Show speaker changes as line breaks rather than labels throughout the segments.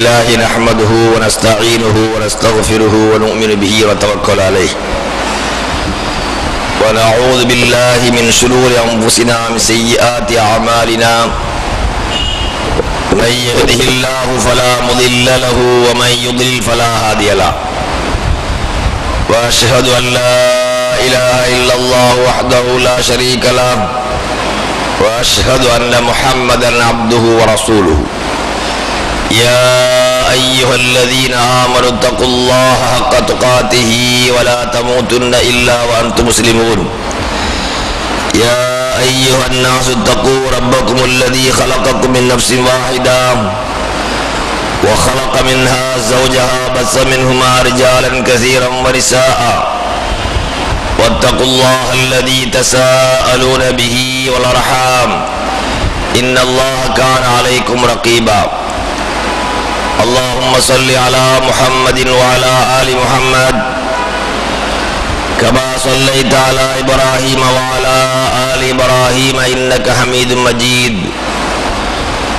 الله نحمده ونستعينه ونستغفره ونؤمن به ونتوكل عليه ونعوذ بالله من شرور أنفسنا ومن سيئات أعمالنا من يهده الله فلا مضل له ومن يضلل فلا هادي له وأشهد أن لا إله إلا الله وحده لا شريك له وأشهد أن محمدا عبده ورسوله يا أيها الذين آمنوا اتقوا الله حق تقاته ولا تموتن إلا وأنتم مسلمون يا أيها الناس اتقوا ربكم الذي خلقكم من نفس واحدة وخلق منها زوجها بث منهما رجالا كثيرا ونساء واتقوا الله الذي تساءلون به والأرحام إن الله كان عليكم رقيبا اللهم صل على محمد وعلى آل محمد كما صليت على إبراهيم وعلى آل إبراهيم إنك حميد مجيد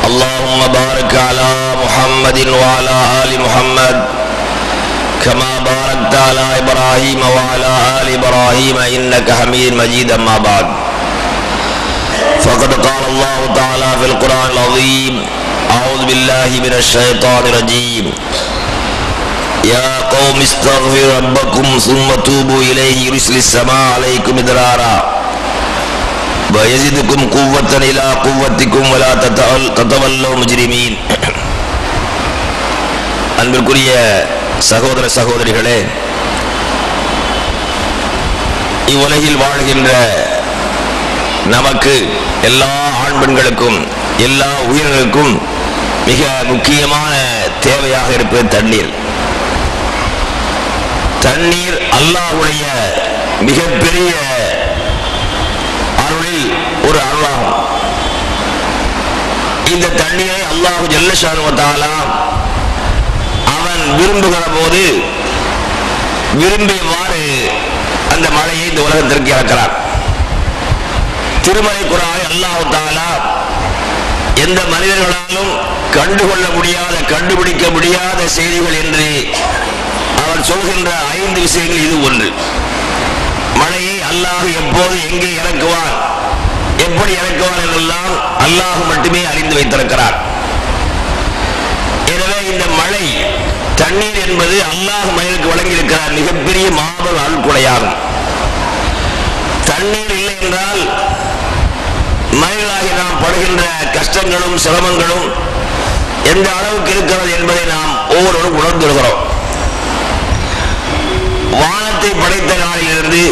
اللهم بارك على محمد وعلى آل محمد كما باركت على إبراهيم وعلى آل إبراهيم إنك حميد مجيد أما بعد فقد قال الله تعالى في القرآن العظيم أعوذ بالله من الشيطان الرجيم يا قوم استغفروا ربكم ثم توبوا إليه يرسل السماء عليكم مدرارا ويزدكم قوة إلى قوتكم ولا تتولوا مجرمين. அன்பிற்குரிய சகோதர சகோதரிகளே, இவ்வுலகில் வாழ்கின்ற நமக்கு எல்லா ஆண் பெண்களுக்கும் எல்லா உயிர்களுக்கும் மிக முக்கியமான தேவையாக இருப்பது தண்ணீர். தண்ணீர் அல்லாஹ்வுடைய மிகப்பெரிய அருளில் ஒரு அருளாகும். இந்த தண்ணீரை அல்லாஹ் ஜல்ல ஷானுஹு வ தஆலா அவன் விரும்புகிற போது விரும்பியவாறு அந்த மழையை இந்த உலகத்திற்கு இறக்கிறார். திருமறை குர்ஆனில் அல்லாஹ் தஆலா எந்த மனிதர்களாலும் கண்டுகொள்ள முடியாத கண்டுபிடிக்க முடியாத செய்திகள் என்று அவர் சொல்கின்ற 5 விஷயங்கள் இது ஒன்று. மழையை அல்லாஹ் எப்போது எங்கே இறக்குவான், எப்படி இறக்குவான் என்றெல்லாம் அல்லாஹ் மட்டுமே அறிந்து வைத்திருக்கிறார். எனவே இந்த மழை தண்ணீர் என்பது அல்லாஹ் மனிதனுக்கு வழங்கியிருக்கிறார் மிகப்பெரிய மாபெரும் அருள்கொடையாகும். தண்ணீர் இல்லை என்றால் மனிதர்களாகி நாம் படுகின்ற கஷ்டங்களும் சிரமங்களும் எந்த அளவுக்கு இருக்கிறது என்பதை நாம் ஒவ்வொருவரும் உணர்ந்திருக்கிறோம். வானத்தை படைத்த நாளிலிருந்து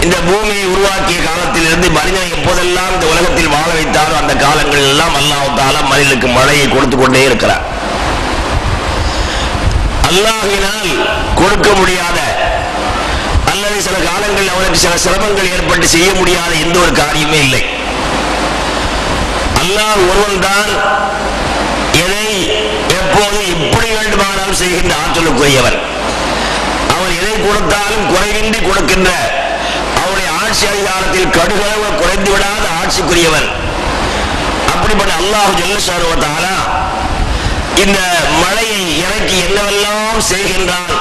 இந்த பூமியை உருவாக்கிய காலத்திலிருந்து மனிதனை எப்போதெல்லாம் இந்த உலகத்தில் வாழ வைத்தாரோ அந்த காலங்களில் எல்லாம் அல்லாஹ் தஆலா மனிதனுக்கு மழையை கொடுத்து கொண்டே இருக்கிறார். அல்லாஹ்வினால் கொடுக்க முடியாத அல்லது சில காலங்களில் அவனுக்கு சில சிரமங்கள் ஏற்பட்டு செய்ய முடியாத எந்த ஒரு காரியமே இல்லை. அல்லாஹ் ஒருவன் தான் எதை எப்போது எப்படி வேண்டுமானாலும் செய்கின்ற ஆற்றலுக்குரியவன். அவன் எதை கொடுத்தாலும் குறைவின்றி கொடுக்கின்ற அவருடைய ஆட்சி அதிகாரத்தில் கடுகளவு குறைந்து விடாத ஆட்சிக்குரியவன். அப்படிப்பட்ட அல்லாஹ் ஜல்ல ஷானுஹு வ தஆலா இந்த மழையை இறக்கி என்னவெல்லாம் செய்கின்றான்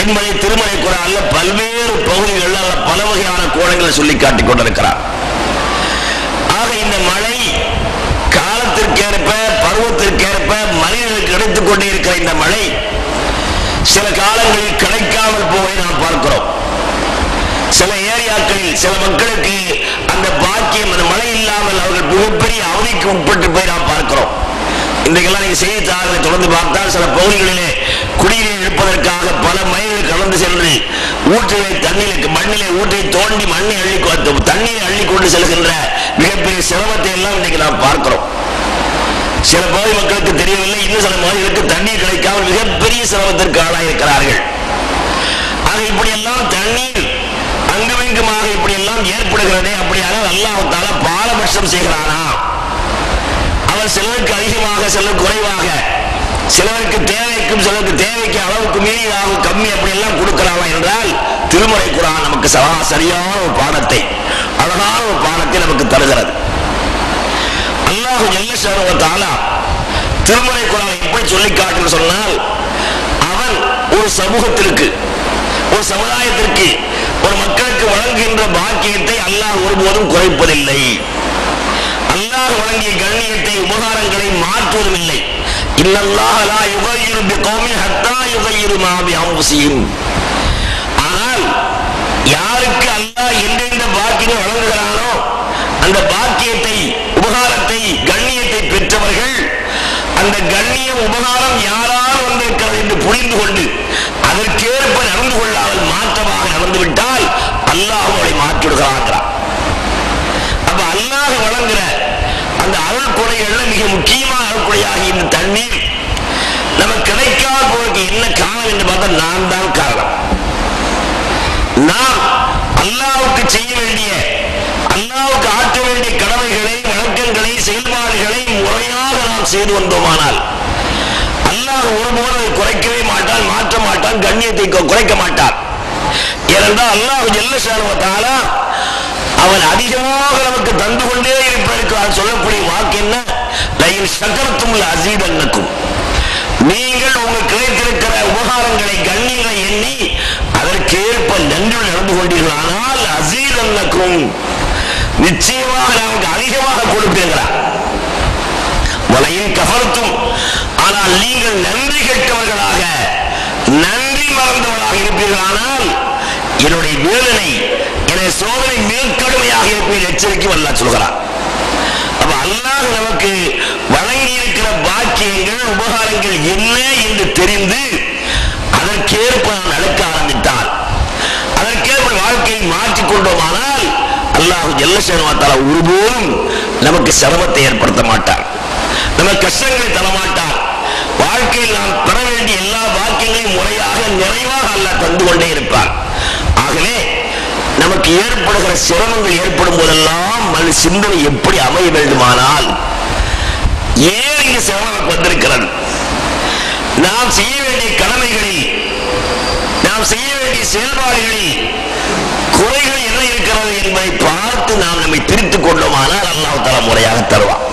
என்பதை திருமறை குர்ஆன்ல பல்வேறு பகுதிகளில் பல வகையான கோணங்களை சொல்லி காட்டிக் கொண்டிருக்கிறார். ஆக இந்த மழை காலத்திற்கேற்ப பருவத்திற்கேற்ப மனிதர்களுக்கு கிடைத்துக் கொண்டே இருக்கிற இந்த மழை சில காலங்களில் கிடைக்காமல் போவதை நாம் பார்க்கிறோம். சில ஏரியாக்களில் சில மக்களுக்கு அந்த பாக்கியம் அந்த மழை இல்லாமல் அவர்கள் மிகப்பெரிய அவதிக்கு உட்பட்டு போய் நாம் பார்க்கிறோம். இன்றைக்கெல்லாம் நீங்க செய்தித்தாள்களை தொடர்ந்து பார்த்தால் சில பகுதிகளிலே குடிநீர் எடுப்பதற்காக பல மைல்கள் கடந்து சென்று ஊற்றினை தண்ணீருக்கு மண்ணிலே ஊற்றி தோண்டி மண்ணை தண்ணீரை அள்ளி கொண்டு செல்கின்ற மிகப்பெரிய சிரமத்தை எல்லாம் இன்னைக்கு நாம் பார்க்கிறோம். சில பகுதி மக்களுக்கு தெரியவில்லை, இன்னும் சில பகுதிகளுக்கு தண்ணீர் கிடைக்காமல் மிகப்பெரிய சிரமத்திற்கு ஆளாயிருக்கிறார்கள். ஆக இப்படியெல்லாம் தண்ணீர் அங்குமிங்குமாக இப்படியெல்லாம் ஏற்படுகிறதே, அப்படியாக அல்லாஹ் தஆலா பாரபட்சம் செய்கிறானா? அவன் சிலருக்கு அதிகமாக சிலருக்கு குறைவாக, சிலருக்கு தேவைக்கும் சிலருக்கு தேவைக்கு அளவுக்கு மீறியாக கம்மி அப்படி எல்லாம் கொடுக்கலாமா என்றால் திருமறை குர்ஆன் நமக்கு சரியான ஒரு பாடத்தை அழகான ஒரு பாடத்தை நமக்கு தருகிறது. அல்லாஹ் ஜல்ல ஷானுஹு வ தஆலா திருமறை குர்ஆனை சொல்லி காட்டு சொன்னால் அவன் ஒரு சமூகத்திற்கு, ஒரு சமுதாயத்திற்கு, ஒரு மக்களுக்கு வழங்குகின்ற பாக்கியத்தை அல்லாஹ் ஒருபோதும் குறைப்பதில்லை. அல்லாஹ் வழங்கிய கண்ணியத்தை, உபகாரங்களை மாற்றுவதும் இல்லை. இன்னல்லாஹ லா யுகையிரு பிகௌமின் ஹத்தா யுகையிரு மா பிஅன்ஃபுஸிஹிம். ஆனால் யாருக்கு அல்லாஹ் எந்தெந்த பாக்கியம் வழங்குகிறானோ அந்த பாக்கியத்தை, உபகாரத்தை, கண்ணியத்தை பெற்றவர்கள் அந்த கண்ணியம், உபகாரம் யாரால் வந்திருக்கிறது என்று புரிந்து கொண்டு அதற்கேற்ப நடந்து கொள்ளாமல் மாற்றமாக நடந்துவிட்டால் அல்லாஹ் அவளை மாற்றிவிடுகிறான். அப்ப அல்லாஹ் வழங்குகிற அந்த அருள் கொடைகள்ல மிக முக்கியமான அருள் கொடையாகி இந்த தண்ணீர் நமக்கு கிடைக்காத போக்கு என்ன காரணம் என்று பார்த்தா நான் தான் காரணம். நாம் அல்லாஹ்வுக்கு செய்ய வேண்டிய, அல்லாஹ்வுக்கு ஆற்ற வேண்டிய கடமைகளை, வழக்கங்களை, செயல்பாடுகளை முறையாக நாம் செய்து வந்தோமானால் அல்லாஹ் ஒருபோது குறைக்கவே மாட்டான், மாற்ற மாட்டான், கண்ணியத்தை குறைக்க மாட்டான். ஏனென்றால் அல்லாஹ் ஜல்ல ஷானஹு வ தஆலா அவன் அதிகமாக நமக்கு தந்து கொண்டே இருப்பதற்கு சொல்லக்கூடிய வாக்கு என்ன? லஇன் ஷகர்தும் லஅஸீதன்னக்கும். நீங்கள் உங்களுக்கு கிடைத்திருக்கிற உபகாரங்களை, கண்ணியங்களை எண்ணி அதற்கேற்ப நன்றி நடந்து கொண்டீர்களானால் அஸீதன்னக்கும், நிச்சயமாக நமக்கு அதிகமாக கொடுப்பீர்களா. வலஇன் கஃபர்தும், ஆனால் நீங்கள் நன்றி கெட்டவர்களாக, நன்றி மறந்தவர்களாக இருப்பீர்களானால் என்னுடைய வேதனை, என்னுடைய சோதனை மிக கடுமையாக இருப்பேன் எச்சரிக்கை அல்லாஹ் சொல்கிறார். அப்ப அல்லாஹ் நமக்கு வழங்கி இருக்கிற பாக்கியங்கள், உபகாரங்கள் என்ன என்று தெரிந்து அதற்கேற்ப நடக்க ஆரம்பித்தால், அதற்கேற்ப வாழ்க்கையை மாற்றிக்கொண்டோமானால் அல்லாஹ் ஜல்ல ஷானஹு வ தஆலா ஒருபோதும் நமக்கு சிரமத்தை ஏற்படுத்த மாட்டார், நமக்கு கஷ்டங்களை தரமாட்டார். வாழ்க்கையில் நாம் பெற வேண்டிய எல்லா பாக்கியங்களையும் முறையாக, நிறைவாக அல்லாஹ் தந்து கொண்டே இருப்பார். ஆகவே நமக்கு ஏற்படுகிற சிரமங்கள் ஏற்படும் போதெல்லாம் மன சிந்தனை எப்படி அமைய வேண்டுமானால், ஏன் இங்கு சிரமம் வந்திருக்கிறது, நாம் செய்ய வேண்டிய கடமைகளில், நாம் செய்ய வேண்டிய செயல்பாடுகளில் குறைகள் என்ன இருக்கிறது என்பதை பார்த்து நாம் நம்மை பிரித்துக் கொண்டோமானால் அல்லாஹ் தஆலா முறையாக தருவான்.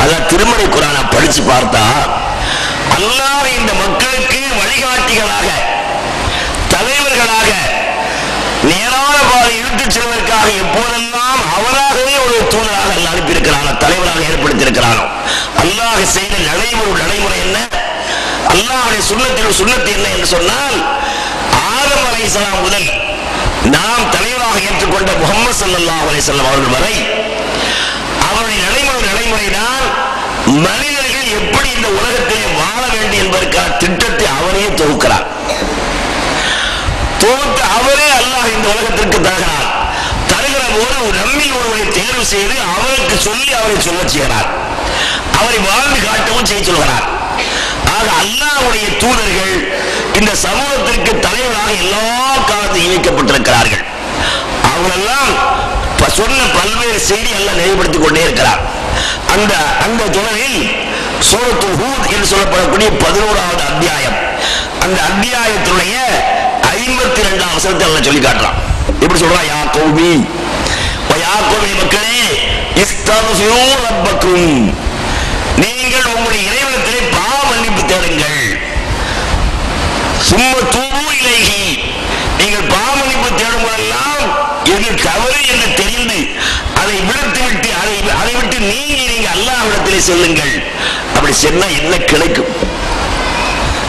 அதான் திருமறை குர்ஆனை படிச்சு பார்த்தா அல்லாஹ் இந்த மக்களுக்கு வழிகாட்டிகளாக, தலைவர்களாக, நேரான பாதை இழுத்துச் செல்வதற்காக எப்போதெல்லாம் அவராகவே ஒரு தூதராக அல்லாஹ் அனுப்பியிருக்கிறானோ, தலைவராக ஏற்படுத்தியிருக்கிறானோ, அல்லாஹ் செய்த நடைமுறை என்ன, அல்லாஹ்வுடைய சுன்னத்து என்ன என்று சொன்னால், ஆதம் அலைஹிஸ்ஸலாம் முதல் நாம் தலைவராக ஏற்றுக்கொண்ட முஹம்மது ஸல்லல்லாஹு அலைஹி வஸல்லம் அவர்கள் வரை அவருடைய நடைமுறை தான் மனிதர்கள் எப்படி இந்த உலகத்திலே வாழ வேண்டும் என்பதற்கான திட்டத்தை அவரே தொகுக்கிறார். அவரே அல்லாஹ் இந்த உலகத்திற்கு தருகிறார். தருகிற போது நம்மில் ஒருவரை தேர்வு செய்து அவருக்கு சொல்லி அவரை சொல்ல செய்கிறார், அவரை வாழ்ந்து காட்டவும் செய்ய சொல்கிறார். ஆக அல்லாஹ்வுடைய தூதர்கள் இந்த சமூகத்திற்கு தலைவராக எல்லா காலத்தையும் இணைக்கப்பட்டிருக்கிறார்கள். அவங்களெல்லாம் சொன்ன பல்வேறு செய்தி எல்லாம் நினைவுபடுத்திக் கொண்டே இருக்கிறார். அந்த தொடரில் சூரத்துல் ஹூத் என்று சொல்லப்படக்கூடிய 11வது அத்தியாயம், அந்த அத்தியாயத்துடைய 52வது வசனத்தை அல்லாஹ் சொல்லி காட்டுறான். எப்படி சொல்றான்? யா கௌமி வ யா கௌமி, மக்களே, இஸ்தக்ஃபிரு ரப்பக்கும், நீங்கள் உங்களுடைய இறைவனிடத்திலே பாவ மன்னிப்பு தேடுங்கள். சும்ம தூபு இலைஹி, நீங்கள் பாவ மன்னிப்பு தேடும் போதெல்லாம் எது தவறு என்று தெரிந்து அதை விடுத்துவிட்டு அதை விட்டு நீங்க அல்லாஹ்விடத்திலே செல்லுங்கள். அப்படி சொன்னா என்ன கிடைக்கும்?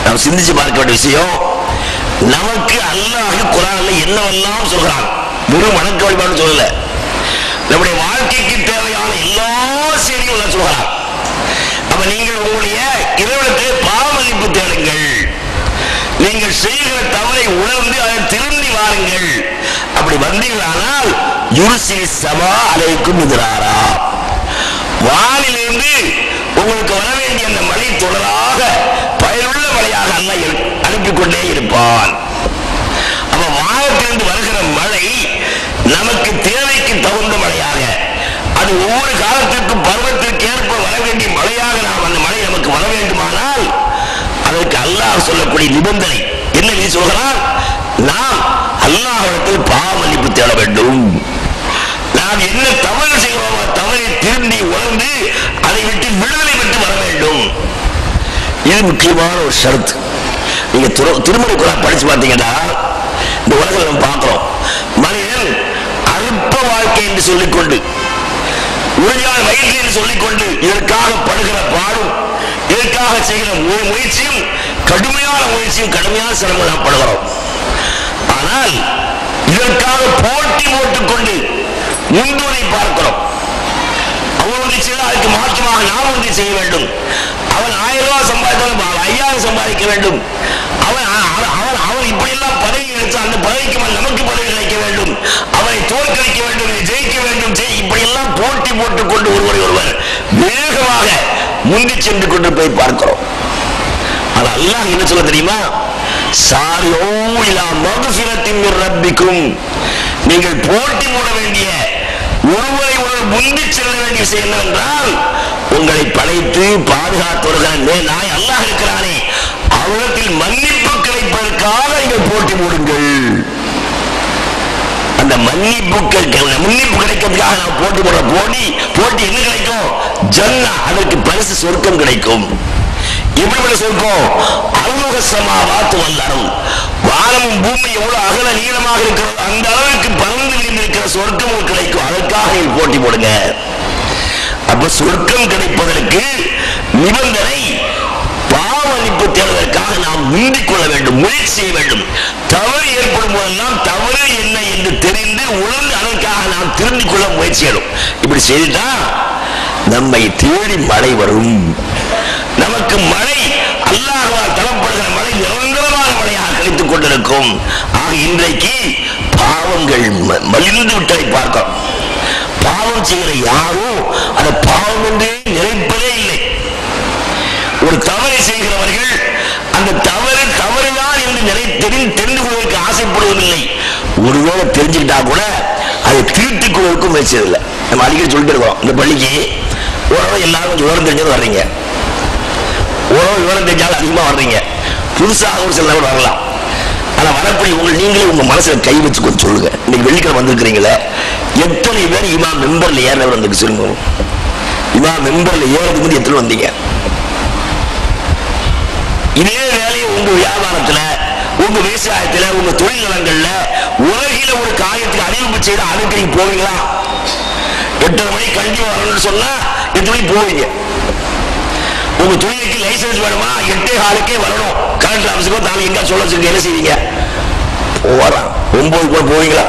நாம் சிந்திச்சு பார்க்க வேண்டிய விஷயம். நமக்கு அல்லாஹ் குர்ஆன்ல என்னவெல்லாம் சொல்றான், வெறும் வணக்க வழிபாடு சொல்லல, நம்முடைய வாழ்க்கைக்கு தேவையான எல்லா செய்திகளும் சொல்றான். அப்ப நீங்கள் உங்களுடைய இறைவனுக்கு பாவ மன்னிப்பு தேடுங்கள், நீங்கள் செய்கிற தவறை உணர்ந்து அதை திரும்பி வாருங்கள். அப்படி வந்தீர்களானால் யுர்சிலி ஸமா அலைக்கும் மித்ராரா, வானிலிருந்து உங்களுக்கு வர வேண்டிய அந்த மழை தொடராக பயனுள்ள மழையாக அல்லாஹ் அனுப்பிக்கொண்டே இருப்பான். அப்ப வானத்திலிருந்து வருகிற மழை நமக்கு தேவைக்கு தகுந்த மழையாக, அது ஒவ்வொரு காலத்திற்கும் பருவத்திற்கு ஏற்ப வர வேண்டிய மழையாக நாம் அந்த மழை நமக்கு வர வேண்டுமானால் அதற்கு அல்லாஹ் சொல்லக்கூடிய நிபந்தனை என்ன சொல்கிறான்? நாம் அல்லாஹ்விடத்தில் பாவ மன்னிப்பு தேட வேண்டும். நாம் என்ன தவறு செய்கிறோமோ தவறை திரும்பி உணர்ந்து அதை விட்டு விடுதலை பெற்று வர வேண்டும். இது முக்கியமான ஒரு ஷரத்து. நீங்க திருமறை குர்ஆன் படிச்சு பார்த்தீங்கன்னா இந்த உலகில் நம்ம பார்க்கிறோம், மனிதன் அல்ப வாழ்க்கை என்று சொல்லிக்கொண்டு, உறுதியான வயிற்று என்று சொல்லிக்கொண்டு இதற்காக படுகிற பாடும், இதற்காக செய்கிற முயற்சியும், கடுமையான முயற்சியும், கடுமையான சிரமம் நாம் படுகிறோம். ஆனால் இதற்காக போட்டி போட்டுக்கொண்டு முன்தூரை பார்க்கிறோம். அவன் ஒன்றை செய்தால் அதுக்கு மாற்றமாக நாம் ஒன்றை செய்ய வேண்டும். அவன் 1000 ரூபாய் சம்பாதித்தாலும் 5000 சம்பாதிக்க வேண்டும். அவன் அவன் இப்படியெல்லாம் பதவி கிடைச்சா அந்த பதவிக்கு நமக்கு பதவி கிடைக்க வேண்டும். அவனை தோற்கடிக்க வேண்டும், ஜெயிக்க வேண்டும். இப்படியெல்லாம் போட்டி போட்டுக் கொண்டு ஒருவர் வேகமாக முந்தி சென்று கொண்டு போய் பார்க்கிறோம். ஆனால் அல்லாஹ் என்ன சொல்ல தெரியுமா? சாரியோ இலா மக்ஃபிரத்தின் மிர் ரப்பிக்கும், நீங்கள் போட்டி போட வேண்டிய, ஒருவரை ஒருவர் முந்தி செல்ல வேண்டிய விஷயம் என்னவென்றால், உங்களை படைத்து பாதுகாத்தவர்கள் நாய் அல்லாஹ் இருக்கிறானே, அவரிடத்தில் மன்னிப்பு கிடைப்பதற்காக நீங்கள் போட்டி போடுங்கள். அந்த மன்னிப்பு கிடைக்கிறதுக்காக நாம் போட்டி போடுற போட்டி என்ன கிடைக்கும்? ஜன்னா, அதற்கு பரிசு சொர்க்கம் கிடைக்கும். எப்படிப்பட்ட சொர்க்கம்? அருமுக சமாவாத்து வல்லரும், வானமும் பூமி எவ்வளவு அகல நீளமாக இருக்கிறது அந்த அளவுக்கு பறந்து விரிந்திருக்கிற சொர்க்கம் கிடைக்கும். அதற்காக நீங்கள் போட்டி போடுங்க. அப்ப சொர்க்கம் கிடைப்பதற்கு நிபந்தனை பாவமன்னிப்பு தேடுவதற்காக நாம் முந்திக் கொள்ள வேண்டும், முயற்சி செய்ய வேண்டும். தவறு ஏற்படும் போதெல்லாம் தவறு என்ன என்று தெரிந்து உணர்ந்து அதற்காக நாம் திருந்திக் கொள்ள முயற்சி செய்யணும். இப்படி செய்துட்டா நம்மை தேடி மழை வரும். நமக்கு மழை அல்லாஹ்வால் தரப்படுகிற மழை நிரந்தரமான மழையாக கிடைத்துக் கொண்டிருக்கும். ஆக இன்றைக்கு பாவங்கள் மலிந்து விட்டதை பார்க்கிறோம். பாவம் செய்கிற யாரும் அந்த பாவம் என்று நினைப்பதே இல்லை. ஒரு தவறை செய்கிறவர்கள் அந்த தவறுதான் என்று தெரிந்து கொள்வதற்கு ஆசைப்படுவதில்லை. ஒருவேளை தெரிஞ்சுக்கிட்டா கூட அதை திருத்திக் கொள்வதற்கும் முயற்சி இல்லை. நம்ம அடிக்கடி சொல்லிட்டு இருக்கோம், இந்த பள்ளிக்கு ஓரளவு எல்லாரும் விவரம் தெரிஞ்சது வர்றீங்க, ஓரளவு விவரம் தெரிஞ்சாலும் அதிகமாக வர்றீங்க, புதுசாக ஒரு சில நபர் வரலாம். ஆனால் வரக்கூடிய நீங்களே உங்க மனசுல கை வச்சு கொஞ்சம் சொல்லுங்க. இன்னைக்கு வெள்ளிக்கிழமை வந்திருக்கிறீங்களே, எத்தனை பேர் இமாம் மெம்பர்ல ஏறினவர் வந்து சொல்லுங்க. இமாம் மெம்பர்ல ஏறதுக்கு முன்னாடி எத்தனை வந்தீங்க? இதே வேலையை உங்க வியாபாரத்துல, உங்க விவசாயத்துல, உங்க தொழில் நலங்கள்ல, உலகில ஒரு காரியத்துக்கு அறிவிப்பு செய்த அதுக்கு நீங்க போவீங்களா? 8:30 மணிக்கு கண்டிப்பா வரணும்னு சொன்னா 8 மணிக்கு போவீங்க. உங்க தொழிலுக்கு லைசன்ஸ் வேணுமா? 8:15 வரணும். கலெக்டர் ஆபீஸுக்கு தாங்க எங்க சொல்ல சொல்லி என்ன செய்வீங்க? போறான் 9 கூட போவீங்களா?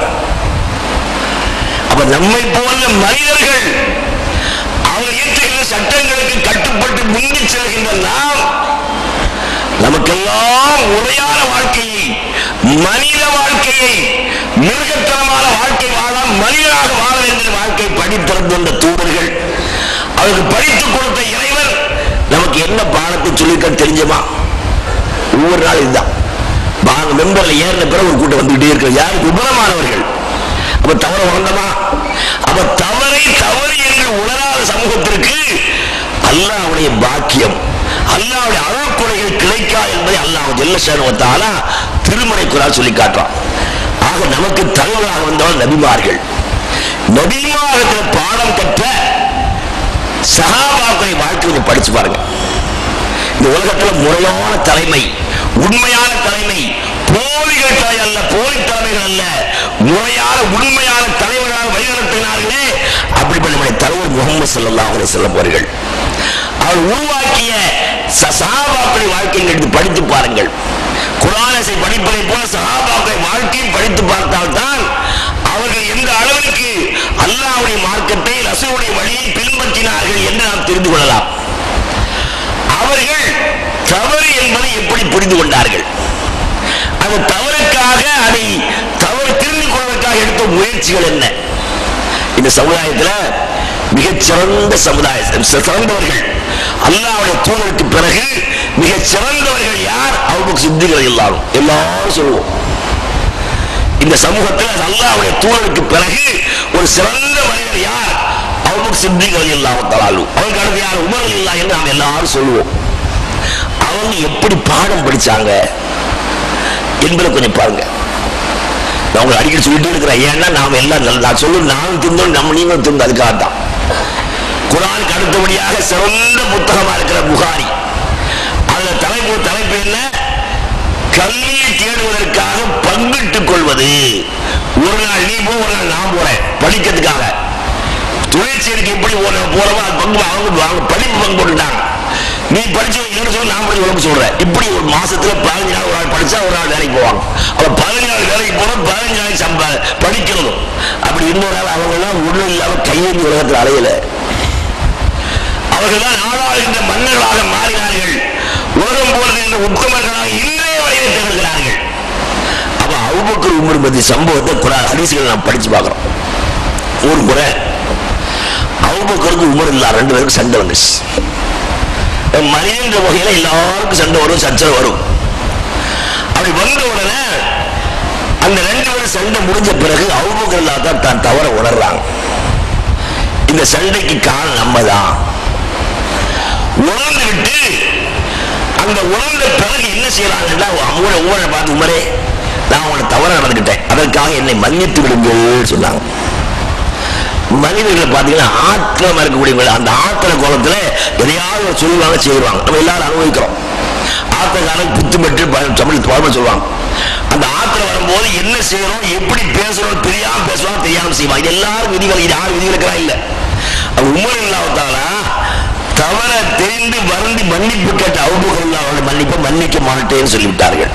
அப்ப நம்மை போன்ற மனிதர்கள் அவர் இயற்றுகின்ற சட்டங்களுக்கு கட்டுப்பட்டு முந்தி செல்கின்ற நாம், நமக்கெல்லாம் முறையான வாழ்க்கையை, மனித வாழ்க்கையை, மிருகத்தனமான வாழ்க்கை வாழ, மனிதனாக வாழ என்கிற வாழ்க்கை படித்திருந்த அந்த தூதர்கள், அவருக்கு படித்துக் கொடுத்த இறைவர் நமக்கு என்ன பாடத்தை சொல்லிக்க தெரிஞ்சுமா? ஒவ்வொரு நாள் இதுதான். மெம்பர்ல ஏறின பிறகு ஒரு கூட்டம் வந்துகிட்டே இருக்கிற யாருக்கு உபரமானவர்கள். அப்ப தவற உணர்ந்தமா? அப்ப தவறு என்று உணராத சமூகத்திற்கு அல்லாஹ்வுடைய பாக்கியம், அல்லாஹ்வுடைய அருள்கொடைகள் கிடைக்காது என்பதை அல்லாஹ் ஜல்ல ஷானஹு வ தஆலா திருமறை குர்ஆன் சொல்லி காட்டுறான். ஆக நமக்கு தலைவராக வந்தவர்கள் நபிமார்கள். நபிமார்கள் பாடம் கற்ற சஹாபாக்களை வாழ்க்கையை படிச்சு பாருங்க. இந்த உலகத்தில் முறையான தலைமை, உண்மையான தலைமை, போலிகள் தலை அல்ல, போலி தலைமைகள் அல்ல, முறையான உண்மையான தலைவராக வழிநடத்தினார்களே, அப்படிப்பட்ட நம்முடைய தலைவர் முஹம்மது ஸல்லல்லாஹு அலைஹி வஸல்லம் அவர்கள். அவர் உருவாக்கிய சஹாபாக்களை வாழ்க்கையை எடுத்து படித்து பாருங்கள். குர்ஆனை படிப்பதை போல சஹாபாக்களை வாழ்க்கையை படித்து பார்த்தால்தான் அவர்கள் எந்த அளவிற்கு அல்லாஹ்வுடைய மார்க்கத்தை, ரசூலுடைய வழியை பின்பற்றினார்கள் என்று நாம் தெரிந்து கொள்ளலாம். அவர்கள் தவறு என்பதை எப்படி புரிந்து கொண்டார்கள், அந்த தவறுக்காக அதை தவறு திருந்திக் கொள்வதற்காக எடுத்த முயற்சிகள் என்ன? இந்த சமுதாயத்தில் மிகச்சிறந்த சமுதாயம், சிறந்தவர்கள் அல்லாஹ்வுடைய தூதருக்கு பிறகு மிகச் சிறந்தவர்கள் யார்? அபூபக்கர் சித்திக் எல்லாரும் சொல்லுவோம். இந்த சமூகத்தில் அல்லாஹ்வுடைய தூதருக்கு பிறகு ஒரு சிறந்த மனிதர் யார்? அபூபக்கர் சித்திக் ரலியல்லாஹு தஆலா. அவருக்கு அடுத்து யார்? உமர் ரலியல்லாஹு என்று நாம் எல்லாரும் சொல்லுவோம். அவங்க எப்படி பாடம் படிச்சாங்க என்பதை கொஞ்சம் பாருங்க. நான் உங்களை அடிக்கடி சொல்லிட்டு இருக்கிறேன். ஏன்னா நாம் எல்லாம் நான் சொல்லும் நானும் திருந்தோம், நம்ம நீங்களும் திருந்தோம். அதுக்காகத்தான் குர்ஆனுக்கு அடுத்தபடியாக சிறந்த புத்தகமா இருக்கிற புகாரி, அதுல தலைப்பு என்ன? கல்வியை தேடுவதற்காக பங்கிட்டுக் கொள்வது. ஒரு நாள் நீ போ, ஒரு நாள் நான் போறேன் படிக்கிறதுக்காக. தொழிற்சேரிக்கு எப்படி போறவோ அது பங்கு அவங்க படிப்பு பங்கு போட்டுட்டாங்க. நீ படிச்சு என்ன சொல்ல, நான் படிச்சு உனக்கு சொல்றேன். இப்படி ஒரு மாசத்துல 15 நாள் ஒரு நாள் படிச்சா ஒரு நாள் வேலைக்கு போவாங்க. அப்ப 15 நாள் வேலைக்கு போறோம், 15 நாளைக்கு படிக்கிறதும். அப்படி இன்னொரு நாள் அவங்க எல்லாம் ஒண்ணும் இல்லாம கையெழுதி உலகத்தில் அலையல. அவர்கள் தான் நாடாளுகின்ற மன்னர்களாக மாறினார்கள். உலகம் போறது என்ற உத்தமர்களாக இன்றைய வரையில் திகழ்கிறார்கள். அப்ப அபூபக்கர் உமர் பத்தி சம்பவத்தை குர்ஆன் ஹதீஸ்களை நாம் படிச்சு பார்க்கிறோம். ஒரு முறை அபூபக்கருக்கு உமர் இல்ல, 2 பேருக்கு சண்டை வந்துச்சு. மனிதன்ற வகையில எல்லாருக்கும் சண்டை வரும், சச்சரவு வரும். அப்படி வந்த உடனே அந்த 2 பேரும் சண்டை முடிஞ்ச பிறகு அபூபக்கர் தான் தான் தவற உணர்றாங்க. இந்த சண்டைக்கு காரணம் நம்ம தான். உணர்ந்து விட்டு அந்த உணர்ந்த பிறகு என்ன செய்யறாங்கன்னா, உமரை பார்த்து, உமரே நான் உங்களை தவற நடந்துக்கிட்டேன், அதற்காக என்னை மன்னித்து விடுங்கள் சொன்னாங்க. மனிதர்களை பார்த்தீங்கன்னா ஆத்திரமா இருக்கக்கூடிய அந்த ஆத்திர கோலத்துல எதையாவது சொல்லுவாங்க, செய்வாங்க. நம்ம எல்லாரும் அனுபவிக்கிறோம். ஆத்திரக்காரன் புத்து பெற்று தமிழ் பழமொழி சொல்லுவாங்க. அந்த ஆத்திரம் வரும்போது என்ன செய்யறோம், எப்படி பேசுறோம், தெரியாம பேசுவாங்க, தெரியாம செய்வாங்க. இது எல்லாரும் விதிகள், இது யாரும் விதிவிலக்கா இல்ல. உமர் இல்லாவிட்டால தவற தெரிந்து வருந்தி மன்னிப்பு கேட்ட அபூபக்கர் அவருடைய மன்னிப்பை மன்னிக்க மாட்டேன்னு சொல்லிவிட்டார்கள்.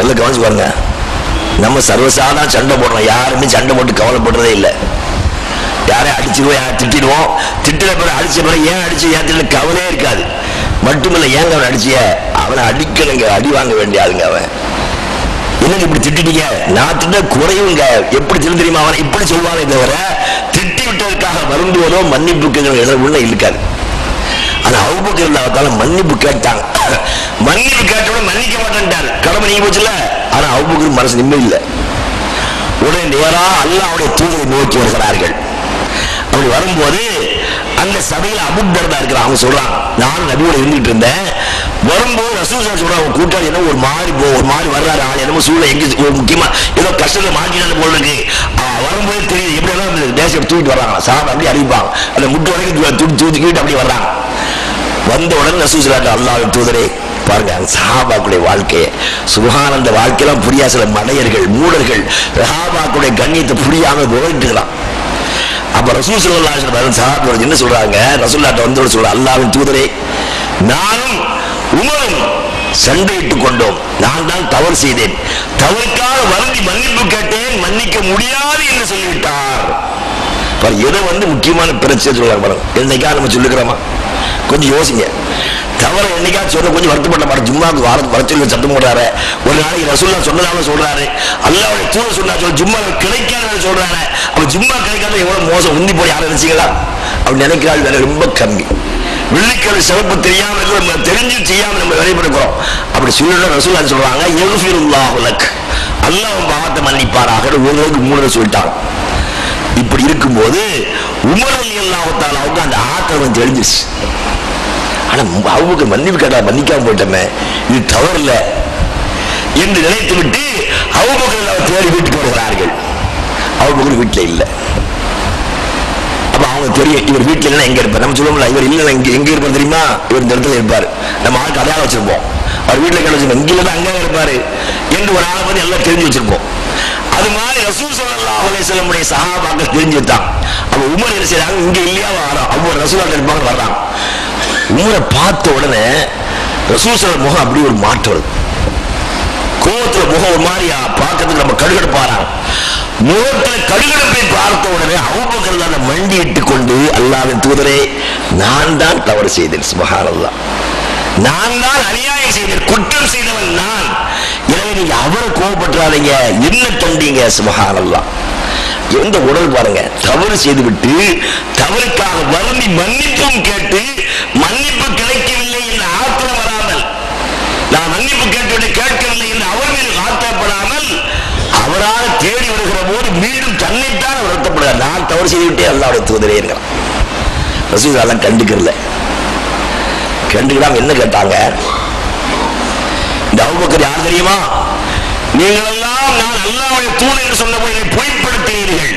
எல்லாம் கவனிச்சு பாருங்க. நம்ம சர்வசாதாரண சண்டை போடுறோம், யாருமே சண்டை போட்டு கவலைப்படுறதே இல்லை. யாரையும் அடிச்சிருவோம், யாரை திட்டிடுவோம். திட்டுற பிறகு அடிச்ச பிறகு ஏன் அடிச்சு ஏன் திட்டு கவலையே இருக்காது. மட்டுமில்லை, ஏங்க அவனை அடிச்சிய, அவனை அடிக்கணுங்க, அடி வாங்க வேண்டியாதுங்க. அவன் என்னங்க இப்படி திட்டிட்டீங்க, நான் திட்ட குறையுங்க, எப்படி திட்டு தெரியுமா, அவனை இப்படி சொல்லுவானே தவிர திட்டி விட்டதற்காக வருந்துவதோ மன்னிப்பு உள்ள இருக்காது. ஆனா அபூபக்கர் இல்லாததால மன்னிப்பு கேட்டாங்க. மன்னிப்பு கேட்டோட மன்னிக்க மாட்டேன்ட்டாரு, கடமை நீங்க போச்சுல. ஆனா அபூபக்கர் மனசு நிம்மதி இல்லை. உடனே நேரா அல்லாஹ்வுடைய தூதரை நோக்கி வருகிறார்கள். அப்படி வரும்போது அந்த சபையில அபூ தர்தா இருக்கிறாங்க. அவங்க சொல்றாங்க, நான் நபியோட இருந்துட்டு இருந்தேன். வரும்போது ரசூல் சொல்றாங்க, கூட்டாளி என்ன ஒரு மாதிரி வர்றாரு ஆள், என்னமோ சூழல் எங்க முக்கியமா ஏதோ கஷ்டத்தை மாட்டினாலும் போல இருக்கு. வரும்போது தெரியுது எப்படி எல்லாம் தேசம் தூக்கிட்டு வர்றாங்க. சாபம் அப்படி அறிவிப்பாங்க, அந்த முட்டு வரைக்கும் தூக்கிட்டு அப்படி வர்றாங்க. வந்த உடனே ரசூல் சொல்றாங்க, அல்லாஹ்வின் தூதரே பாருங்க சஹாபாக்குடைய வாழ்க்கையை, சுப்ஹானந்த வாழ்க்கையெல்லாம் புரியா சில மடையர்கள் மூடர்கள் சஹாபாக்குடைய கண்ணியத்தை புரியாம போயிட்டுக்கிறான். அப்ப ரசூல் ஸல்லல்லாஹு அலைஹி வஸல்லம் சஹாபாக்கள் என்ன சொல்றாங்க, ரசூலுல்லாஹ் வந்து சொல்ற, அல்லாஹ்வின் தூதரே நானும் உமரும் சண்டையிட்டுக் கொண்டோம், நான் தான் தவறு செய்தேன், தவறுக்காக வருந்தி மன்னிப்பு கேட்டேன், மன்னிக்க முடியாது என்று சொல்லிவிட்டார். எதை முக்கியமான பிரச்சனை சொல்றாங்க பாருங்க. என்னைக்கா நம்ம சொல்லிக்கிறோமா, கொஞ்சம் யோசிங்க. தவறு என்னைக்கா சொல்ல கொஞ்சம் வருத்தப்பட்ட மாட்டேன். ஜும்மாவுக்கு வர சொல்லி சத்தம் போடுறாரு. ஒரு நாளைக்கு ரசூலுல்லாஹ் சொன்னதால சொல்றாரு, அல்லாஹ்வுடைய தூதர் சொன்னா ஜும்மா கிடைக்காத சொல்றாரு. அப்ப ஜும்மா கிடைக்காத எவ்வளவு மோசம், உந்தி போய் யாரும் நினைச்சீங்களா? அப்படி நினைக்கிறாள் வேலை ரொம்ப கம்மி. வெள்ளிக்கிழமை சிறப்பு தெரியாம நம்ம தெரிஞ்சு செய்யாம நம்ம விளைபடுக்கிறோம். அப்படி சொல்ல ரசூலுல்லாஹ் சொல்றாங்க, யக்ஃபிருல்லாஹு லக், அல்லாஹ் உன் பாவத்தை மன்னிப்பாராக. ஒருவருக்கு 3 சொல்லிட்டாங்க. இப்படி இருக்கும்போது உமர் ரலியல்லாஹு தஆலாவுக்கு அந்த ஆத்திரம் தெரிஞ்சிச்சு. ஆனா அவங்க மன்னிப்பு கேட்டா மன்னிக்காம போயிட்டோமே, இது தவறு இல்லை என்று நினைத்து விட்டு அபூபக்கர் தேடி வீட்டுக்கு வருகிறார்கள். அபூபக்கர் வீட்டில் இல்லை. அப்ப அவங்க தெரியும், இவர் வீட்டில் இல்லைன்னா எங்க இருப்பார். நம்ம சொல்லுவோம்ல, இவர் இல்லை எங்க இருப்பார் தெரியுமா, இவர் இந்த இடத்துல இருப்பார். நம்ம ஆளுக்கு அடையாளம் வச்சிருப்போம். அவர் வீட்டில் கேட்டு வச்சிருப்போம், இங்க இல்லைன்னா அங்கே இருப்பாரு என்று ஒரு ஆளை பத்தி எல்லாம் தெரிஞ்சு வச்சிருப்போம். அது மாதிரி ரசூல் ஸல்லல்லாஹு அலைஹி வஸல்லம் சஹாபாக்கள் தெரிஞ்சு வச்சாங்க. அப்ப உமர் என்ன செய்யறாங்க, இங்க இல்லையா வரோம், அவங்க ரசூலுல்லாஹ் இருப்பாங்க வர்றாங்க. உமரை பார்த்த உடனே ரசூல் ஸல்லல்லாஹு முகம் அப்படி ஒரு மாற்றம் வருது. கோபத்துல முகம் ஒரு மாதிரியா பார்க்கறதுக்கு நம்ம கடுகடுப்பாராங்க. முகத்துல கடுகடுப்பை பார்த்த உடனே அபூபக்கர் தான் மண்டி இட்டுக் கொண்டு, அல்லாஹ்வின் தூதரே நான் தான் தவறு செய்தேன், சுப்ஹானல்லாஹ், நான் தான் அநியாயம் செய்தேன், குற்றம் செய்தவன் நான், எனவே நீங்க அவரை கோபப்பட்டாதீங்க, என்ன தண்டீங்க, சுப்ஹானல்லாஹ். எந்த உடல் பாருங்க, தவறு செய்துவிட்டு தவறுக்காக வருந்தி மன்னிப்பும் கேட்டு மன்னிப்பு கிடைக்கவில்லை என்று ஆத்திரம் வராமல், நான் மன்னிப்பு கேட்டு கேட்கவில்லை என்று அவர் மீது ஆத்திரப்படாமல் அவரால் தேடி வருகிற போது மீண்டும் தன்னைத்தான் வருத்தப்படுகிறார். நான் தவறு செய்துவிட்டே அல்லாஹ்வுடைய தூதரே இருக்கிறான். ரசூல் அதெல்லாம் கண்டுக்கலாம். என்ன கேட்டாங்க, இந்த அபூபக்கர் யார் தெரியுமா, நீங்கள் எல்லாம் நான் அல்லாஹ்வுடைய தூதர் என்று சொன்னபோது என்னை பொய்ப்படுத்தீர்கள்,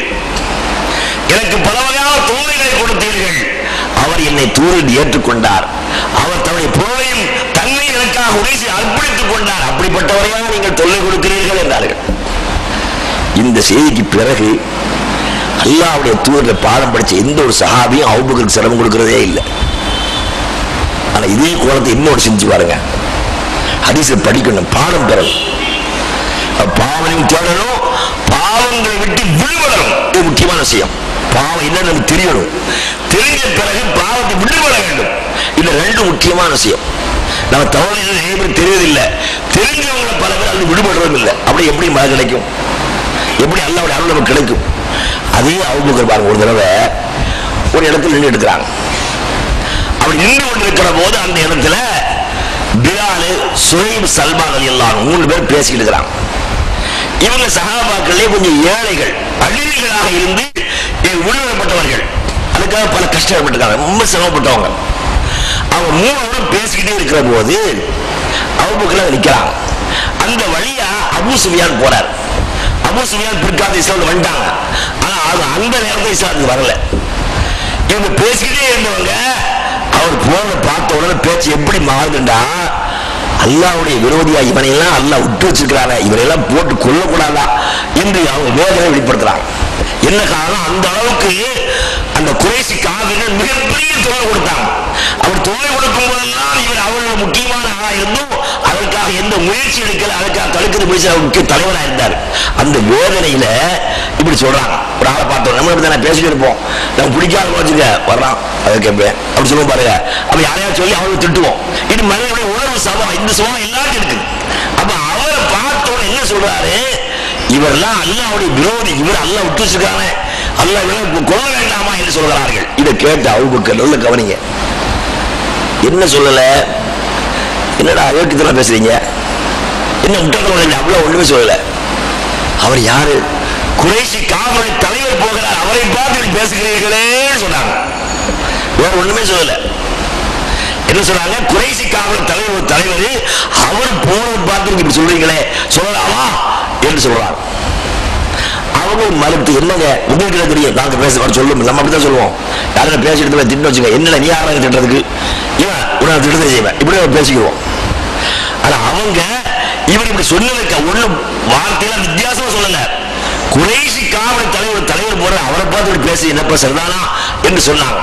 எனக்கு பல வகையான தூதர்களை கொடுத்தீர்கள், அவர் என்னை தூதர் ஏற்றுக்கொண்டார், அவர் தன்னுடைய பொருளையும் இப்படிப்பட்டவரையா நீங்கள் தொல்லை கொடுக்கிறீர்கள் என்றார்கள். இந்த செய்திக்கு பிறகு அல்லாஹ்வுடைய தூதர் பாடம் படிச்ச எந்த ஒரு சஹாபியும் அபூபக்கருக்கு சிரமம் கொடுக்கிறதே இல்லை. ஆனா இதே கோலத்தை இன்னொரு செஞ்சு பாருங்க. ஹதீஸை படிக்கணும், பாடம் பெறணும், பாவனையும் தேடணும், பாவங்களை விட்டு விடுபடணும். இது முக்கியமான விஷயம். பாவம் என்னன்னு நமக்கு தெரியணும், தெரிஞ்ச பிறகு பாவத்தை விடுபட வேண்டும். இது ரெண்டு முக்கியமான விஷயம். நம்ம தவறு நிறைய பேர் தெரிவதில்லை, தெரிஞ்சவங்களை பல பேர் அது விடுபடுறதும் இல்லை. அப்படி எப்படி மழை கிடைக்கும், எப்படி அல்லாஹ்வுடைய அருள் நமக்கு கிடைக்கும்? அதே அபூபக்கர் பாருங்க, ஒரு தடவை ஒரு இடத்துல நின்று எடுக்கிறாங்க. அப்படி நின்று கொண்டிருக்கிற போது அந்த இடத்துல பிலால், சுஹைப், சல்மான் ரலியல்லாஹு அன்ஹு 3 பேர் பேசிக்கிட்டு இருக்கிறாங்க. இவங்க சஹாபாக்களே கொஞ்சம் ஏழைகள், அடிமைகளாக இருந்து விடுவிக்கப்பட்டவர்கள், அதுக்காக பல கஷ்டப்பட்டிருக்காங்க, ரொம்ப சிரமப்பட்டவங்க. அவங்க 3 பேரும் பேசிக்கிட்டே இருக்கிற போது அபூபக்கர் நிற்கிறாங்க. அந்த வழியா அபூ சுஃபியான் போறார். அபூ சுஃபியான் பிற்காலத்தில் இஸ்லாமுக்கு வந்துட்டாங்க. ஆனா அந்த நேரத்தில் இஸ்லாமுக்கு வரல. இவங்க பேசிக்கிட்டே இருந்தவங்க அவர் போன பார்த்த உடனே பேச்சு எப்படி மாறுதுண்டா, அல்லாஹ்வுடைய விரோதியா இவனையெல்லாம் அல்லாஹ் விட்டு வச்சிருக்கிறாங்க, இவரையெல்லாம் போட்டு கொல்லக்கூடாதா என்று அவங்க வேதனை வெளிப்படுத்துறாங்க. என்ன காரணம், அந்த அளவுக்கு அந்த குறைசி காவிர்கள் மிகப்பெரிய தொல்லை கொடுத்தாங்க. அவர் தொல்லை கொடுக்கும் போதெல்லாம் இவர் அவரோட முக்கியமான ஆளா இருந்தும் அதற்காக எந்த முயற்சி எடுக்கல, அதுக்காக தடுக்கிறது முயற்சி முக்கிய தலைவராக இருந்தார். அந்த வேதனையில இப்படி சொல்றாங்க. ஒரு ஆளை பார்த்தோம், நம்ம இப்படி தானே பேசிட்டு இருப்போம், நம்ம பிடிக்காத வச்சுக்க வர்றான் அதுக்கு அப்படி சொல்லுவோம் பாருங்க. அப்ப யாரையாவது சொல்லி அவரை திட்டுவோம். இது மனிதனுடைய உணர்வு சபம், இந்த சபம் எல்லாத்தையும் இருக்குது. அப்ப அவரை பார்த்தோன்னு என்ன சொல்றாரு, இவரெல்லாம் அல்லாஹ்வுடைய விரோதி, இவர் அல்லாஹ் விட்டு வச்சிருக்காங்க, அல்லாஹ் இவரை கொல்ல வேண்டாமா என்று சொல்கிறார்கள். இதை கேட்டு அபூபக்கர் நல்ல கவனிங்க, என்ன சொல்லல, என்னடா அயோக்கியத்தெல்லாம் பேசுறீங்க, என்ன முட்டத்தனம், அவ்வளவு ஒண்ணுமே சொல்லல. அவர் யாரு, குறைஷி காவலை தலைவர் போகிறார், அவரை பார்த்து பேசுகிறீர்களே சொன்னாங்க. வேற ஒண்ணுமே சொல்லல. என்ன சொன்னாங்க, குறைஷி காவல் தலைவர் அவர் போன பார்த்து இப்படி சொல்றீங்களே, சொல்லலாமா என்று சொல்றாங்க. அவங்க மறுத்து, என்னங்க உங்களுக்கு என்ன தெரியும், நாங்க பேச சொல்லுவோம், நம்ம அப்படித்தான் சொல்லுவோம். யாரும் பேசிட்டு திட்டு வச்சுங்க, என்ன நீ யாரும் திட்டுறதுக்கு, இவன் உடனே திட்டத்தை செய்வேன், இப்படி பேசிக்குவோம். ஆனா அவங்க இவர் இப்படி சொன்னதுக்கு ஒண்ணும் வார்த்தையெல்லாம் வித்தியாசமா சொல்லல. குறைஷி காவல் தலைவர் போற அவரை பார்த்து பேசி என்னப்பா சரிதானா என்று சொன்னாங்க.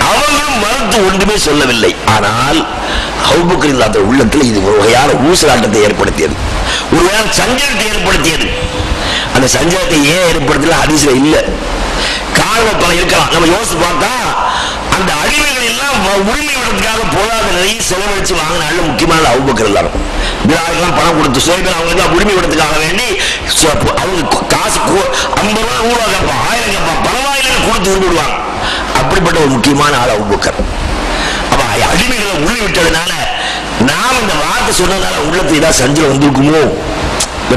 அவங்களும் மறுத்து ஒன்றுமே சொல்லவில்லை. ஆனால் அபூபக்கர் அந்த உள்ளத்தில் இது ஒரு வகையான ஊசலாட்டத்தை ஏற்படுத்தியது, ஒரு வகையான சஞ்சலத்தை ஏற்படுத்தியது. அந்த சஞ்சலத்தை ஏன் ஏற்படுத்தல ஹதீஸ்ல இல்ல, காரணம் பல இருக்கலாம். நம்ம யோசிச்சு பார்த்தா அந்த அடிமைகள் எல்லாம் உரிமை விடத்துக்காக போராத நிறைய செலவழிச்சு வாங்கினால முக்கியமான அபூபக்கர் எல்லாரும் பிலாலுக்கெல்லாம் பணம் கொடுத்து சுஹைப் அவங்களுக்கு உரிமை விடத்துக்காக வேண்டி அவங்க காசு 50 ரூபா 100 ரூபா கேட்பான், 1000 கேட்பான், பரவாயில்லைன்னு கொடுத்து விடுவாங்க. அப்படிப்பட்ட ஒரு முக்கியமான ஆள் அபூபக்கர். அப்ப அடிமைகளை உள்ளி விட்டதுனால நாம் இந்த வார்த்தை சொன்னதுனால உள்ளத்துக்கு ஏதாவது சஞ்சலம் வந்திருக்குமோ.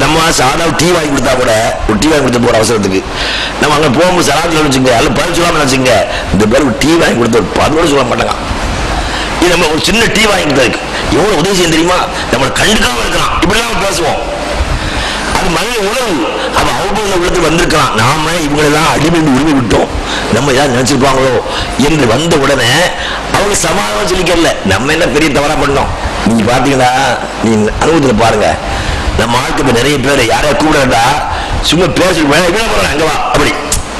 நம்ம சாதாரண டீ வாங்கி கொடுத்தா கூட, ஒரு டீ வாங்கி கொடுத்த போற அவசரத்துக்கு நம்ம அங்க போகும்போது சராத்துல வச்சுங்க, அல்ல பதில் சொல்லாம வச்சுங்க, இந்த பேர் டீ வாங்கி கொடுத்த 10 கூட சொல்ல மாட்டாங்க. இது நம்ம ஒரு சின்ன டீ வாங்கி கொடுத்ததுக்கு எவ்வளவு உதவி செய்ய தெரியுமா, நம்ம கண்டுக்காம இருக்கலாம், இப்படிலாம் பேசுவோம். அது மனித உணர்வு. அப்ப அவங்க உள்ளத்தில் வந்திருக்கலாம், நாம இவங்களெல்லாம் அடிமை உரிமை விட்டோம், நம்ம ஏதாவது நினைச்சிருப்பாங்களோ என்று வந்த உடனே அவங்க சமாதானம் சொல்லிக்கல, நம்ம என்ன பெரிய தவறா பண்ணோம். நீங்க பாத்தீங்கன்னா, நீ அனுபவத்துல பாருங்க, நம்ம ஆட்கள் நிறைய பேர் யாரையா கூப்பிடா சும்மா பேசி இவ்வளவு போறேன் அங்க வா, அப்படி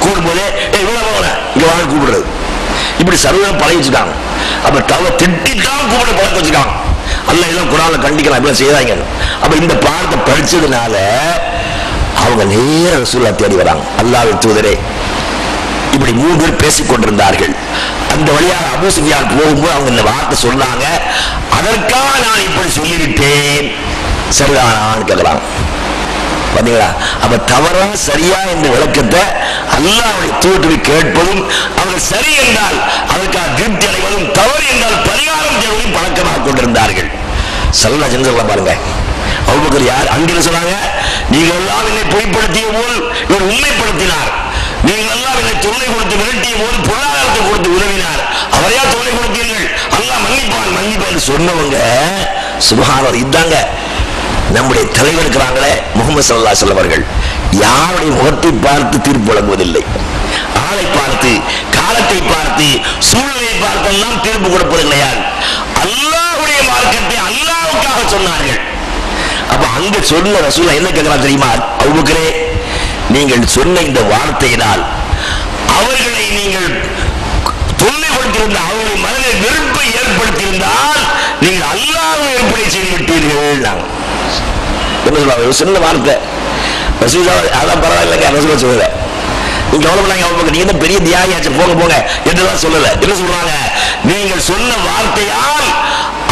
கூப்பிடும் போதே இவ்வளவு போறேன் இங்க வாங்க கூப்பிடுறது, இப்படி சர்வம் பழகி வச்சுக்காங்க. அப்ப தவ திட்டித்தான் கூப்பிட பழக்க வச்சுக்காங்க. அல்லாஹ் இதெல்லாம் குர்ஆன்ல கண்டிக்கலாம், இப்படி செய்தாங்க. அப்ப இந்த பாடத்தை படிச்சதுனால அவங்க நேர ரசூலுல்லாஹ் தேடி வராங்க. அல்லாஹ்வின் தூதரே, இப்படி 3 பேர் பேசிக் கொண்டிருந்தார்கள். அந்த வழியாக அபூ சுஃபியான் போகும்போது அவங்க இந்த வார்த்தை சொன்னாங்க, அதற்காக நான் இப்படி சொல்லிவிட்டேன், சரிதானான்னு கேட்கலாம். பாத்தீங்களா? அப்ப தவறா சரியா என்ற விளக்கத்தை அல்லாஹ்வுடைய தூதரை கேட்பதும், அவர்கள் சரி என்றால் அதற்காக திருப்தி அடைவதும், தவறு என்றால் பரிகாரம் தேவையும் பழக்கமாக கொண்டிருந்தார்கள். ஸல்லல்லாஹு அலைஹி வஸல்லம் பாருங்க, அபூபக்கர் யார் அங்கே சொன்னாங்க, நீங்கள் எல்லாம் என்னை பொய்ப்படுத்திய போல் இவர் உண்மைப்படுத்தினார், நீங்கள் எல்லாம் என்னை தொல்லை கொடுத்து மிரட்டிய போது பொருளாதாரத்தை கொடுத்து உதவினார், அவரையா தொல்லை கொடுத்தீர்கள், அல்லாஹ் மன்னிப்பான் சொன்னவங்க. சுப்ஹானல்லாஹ். இதாங்க நம்முடைய தலைவர் இருக்கிறாங்களே முஹம்மது ஸல்லல்லாஹு அலைஹி வஸல்லம் அவர்கள், யாருடைய முகத்தை பார்த்து தீர்ப்பு வழங்குவதில்லை, ஆளை பார்த்து, காலத்தை பார்த்து, சூழ்நிலையை பார்த்தெல்லாம் தீர்ப்பு கொடுப்பது கிடையாது. அல்லாஹ்வுடைய மார்க்கத்தை அல்லாஹ்வுக்காக சொன்னார்கள். அப்ப அங்க சொன்ன ரசூலா என்ன கேட்கலாம் தெரியுமா? அபூபக்கரே, நீங்கள் சொன்ன இந்த வார்த்தையினால் அவர்களை நீங்கள் தொல்லைப்படுத்தியிருந்த அவருடைய மனதில் வெறுப்பை ஏற்படுத்தியிருந்தால் நீங்கள் அல்லாஹ்வை ஏற்படை செய்து விட்டீர்கள். என்ன சொல்லுவாங்க? சொன்ன வார்த்தை ரசூலா அதான் பரவாயில்லைங்க, ரசூலா சொல்லல. நீங்க எவ்வளவு பண்ணாங்க, நீங்க தான் பெரிய தியாகியாச்சு, போங்க போங்க என்றுதான் சொல்லல. என்ன சொல்றாங்க? நீங்கள் சொன்ன வார்த்தையால்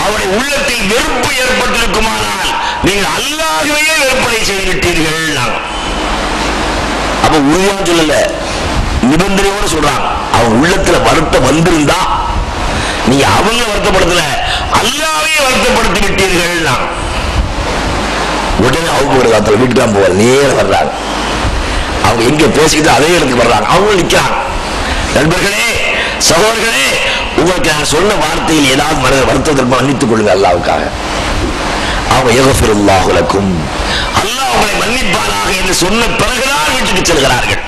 அவருடைய உள்ளத்தில் வெறுப்பு ஏற்பட்டிருக்குமானால் நீங்கள் அல்லாஹ்வையே வெறுப்படை செய்து விட்டீர்கள். அப்ப உறுதியாக சொல்லல, நிபந்தனையோடு சொல்றாங்க. அவன் உள்ளத்துல வருத்தம் வந்திருந்தா நீங்க அவங்க வருத்தப்படுத்தல, அல்லாஹ்வையே வருத்தப்படுத்தி விட்டீர்கள். உடனே அவங்க ஒரு காலத்துல வீட்டுக்கு போவார், நேரம் வர்றாங்க. அவங்க எங்க பேசிக்கிட்டு அதே இடத்துக்கு வர்றாங்க. அவங்க நிற்கிறாங்க. நண்பர்களே, சகோதரர்களே, உங்களுக்கு நான் சொன்ன வார்த்தையில் ஏதாவது மனதை வருத்தத்திற்கு மன்னித்துக் கொள்ளுங்க அல்லாஹ்வுக்காக. அவங்க யக்ஃபிருல்லாஹு லக்கும், அல்லாஹ் உங்களை மன்னிப்பானாக என்று சொன்ன பிறகுதான் வீட்டுக்கு செல்கிறார்கள்.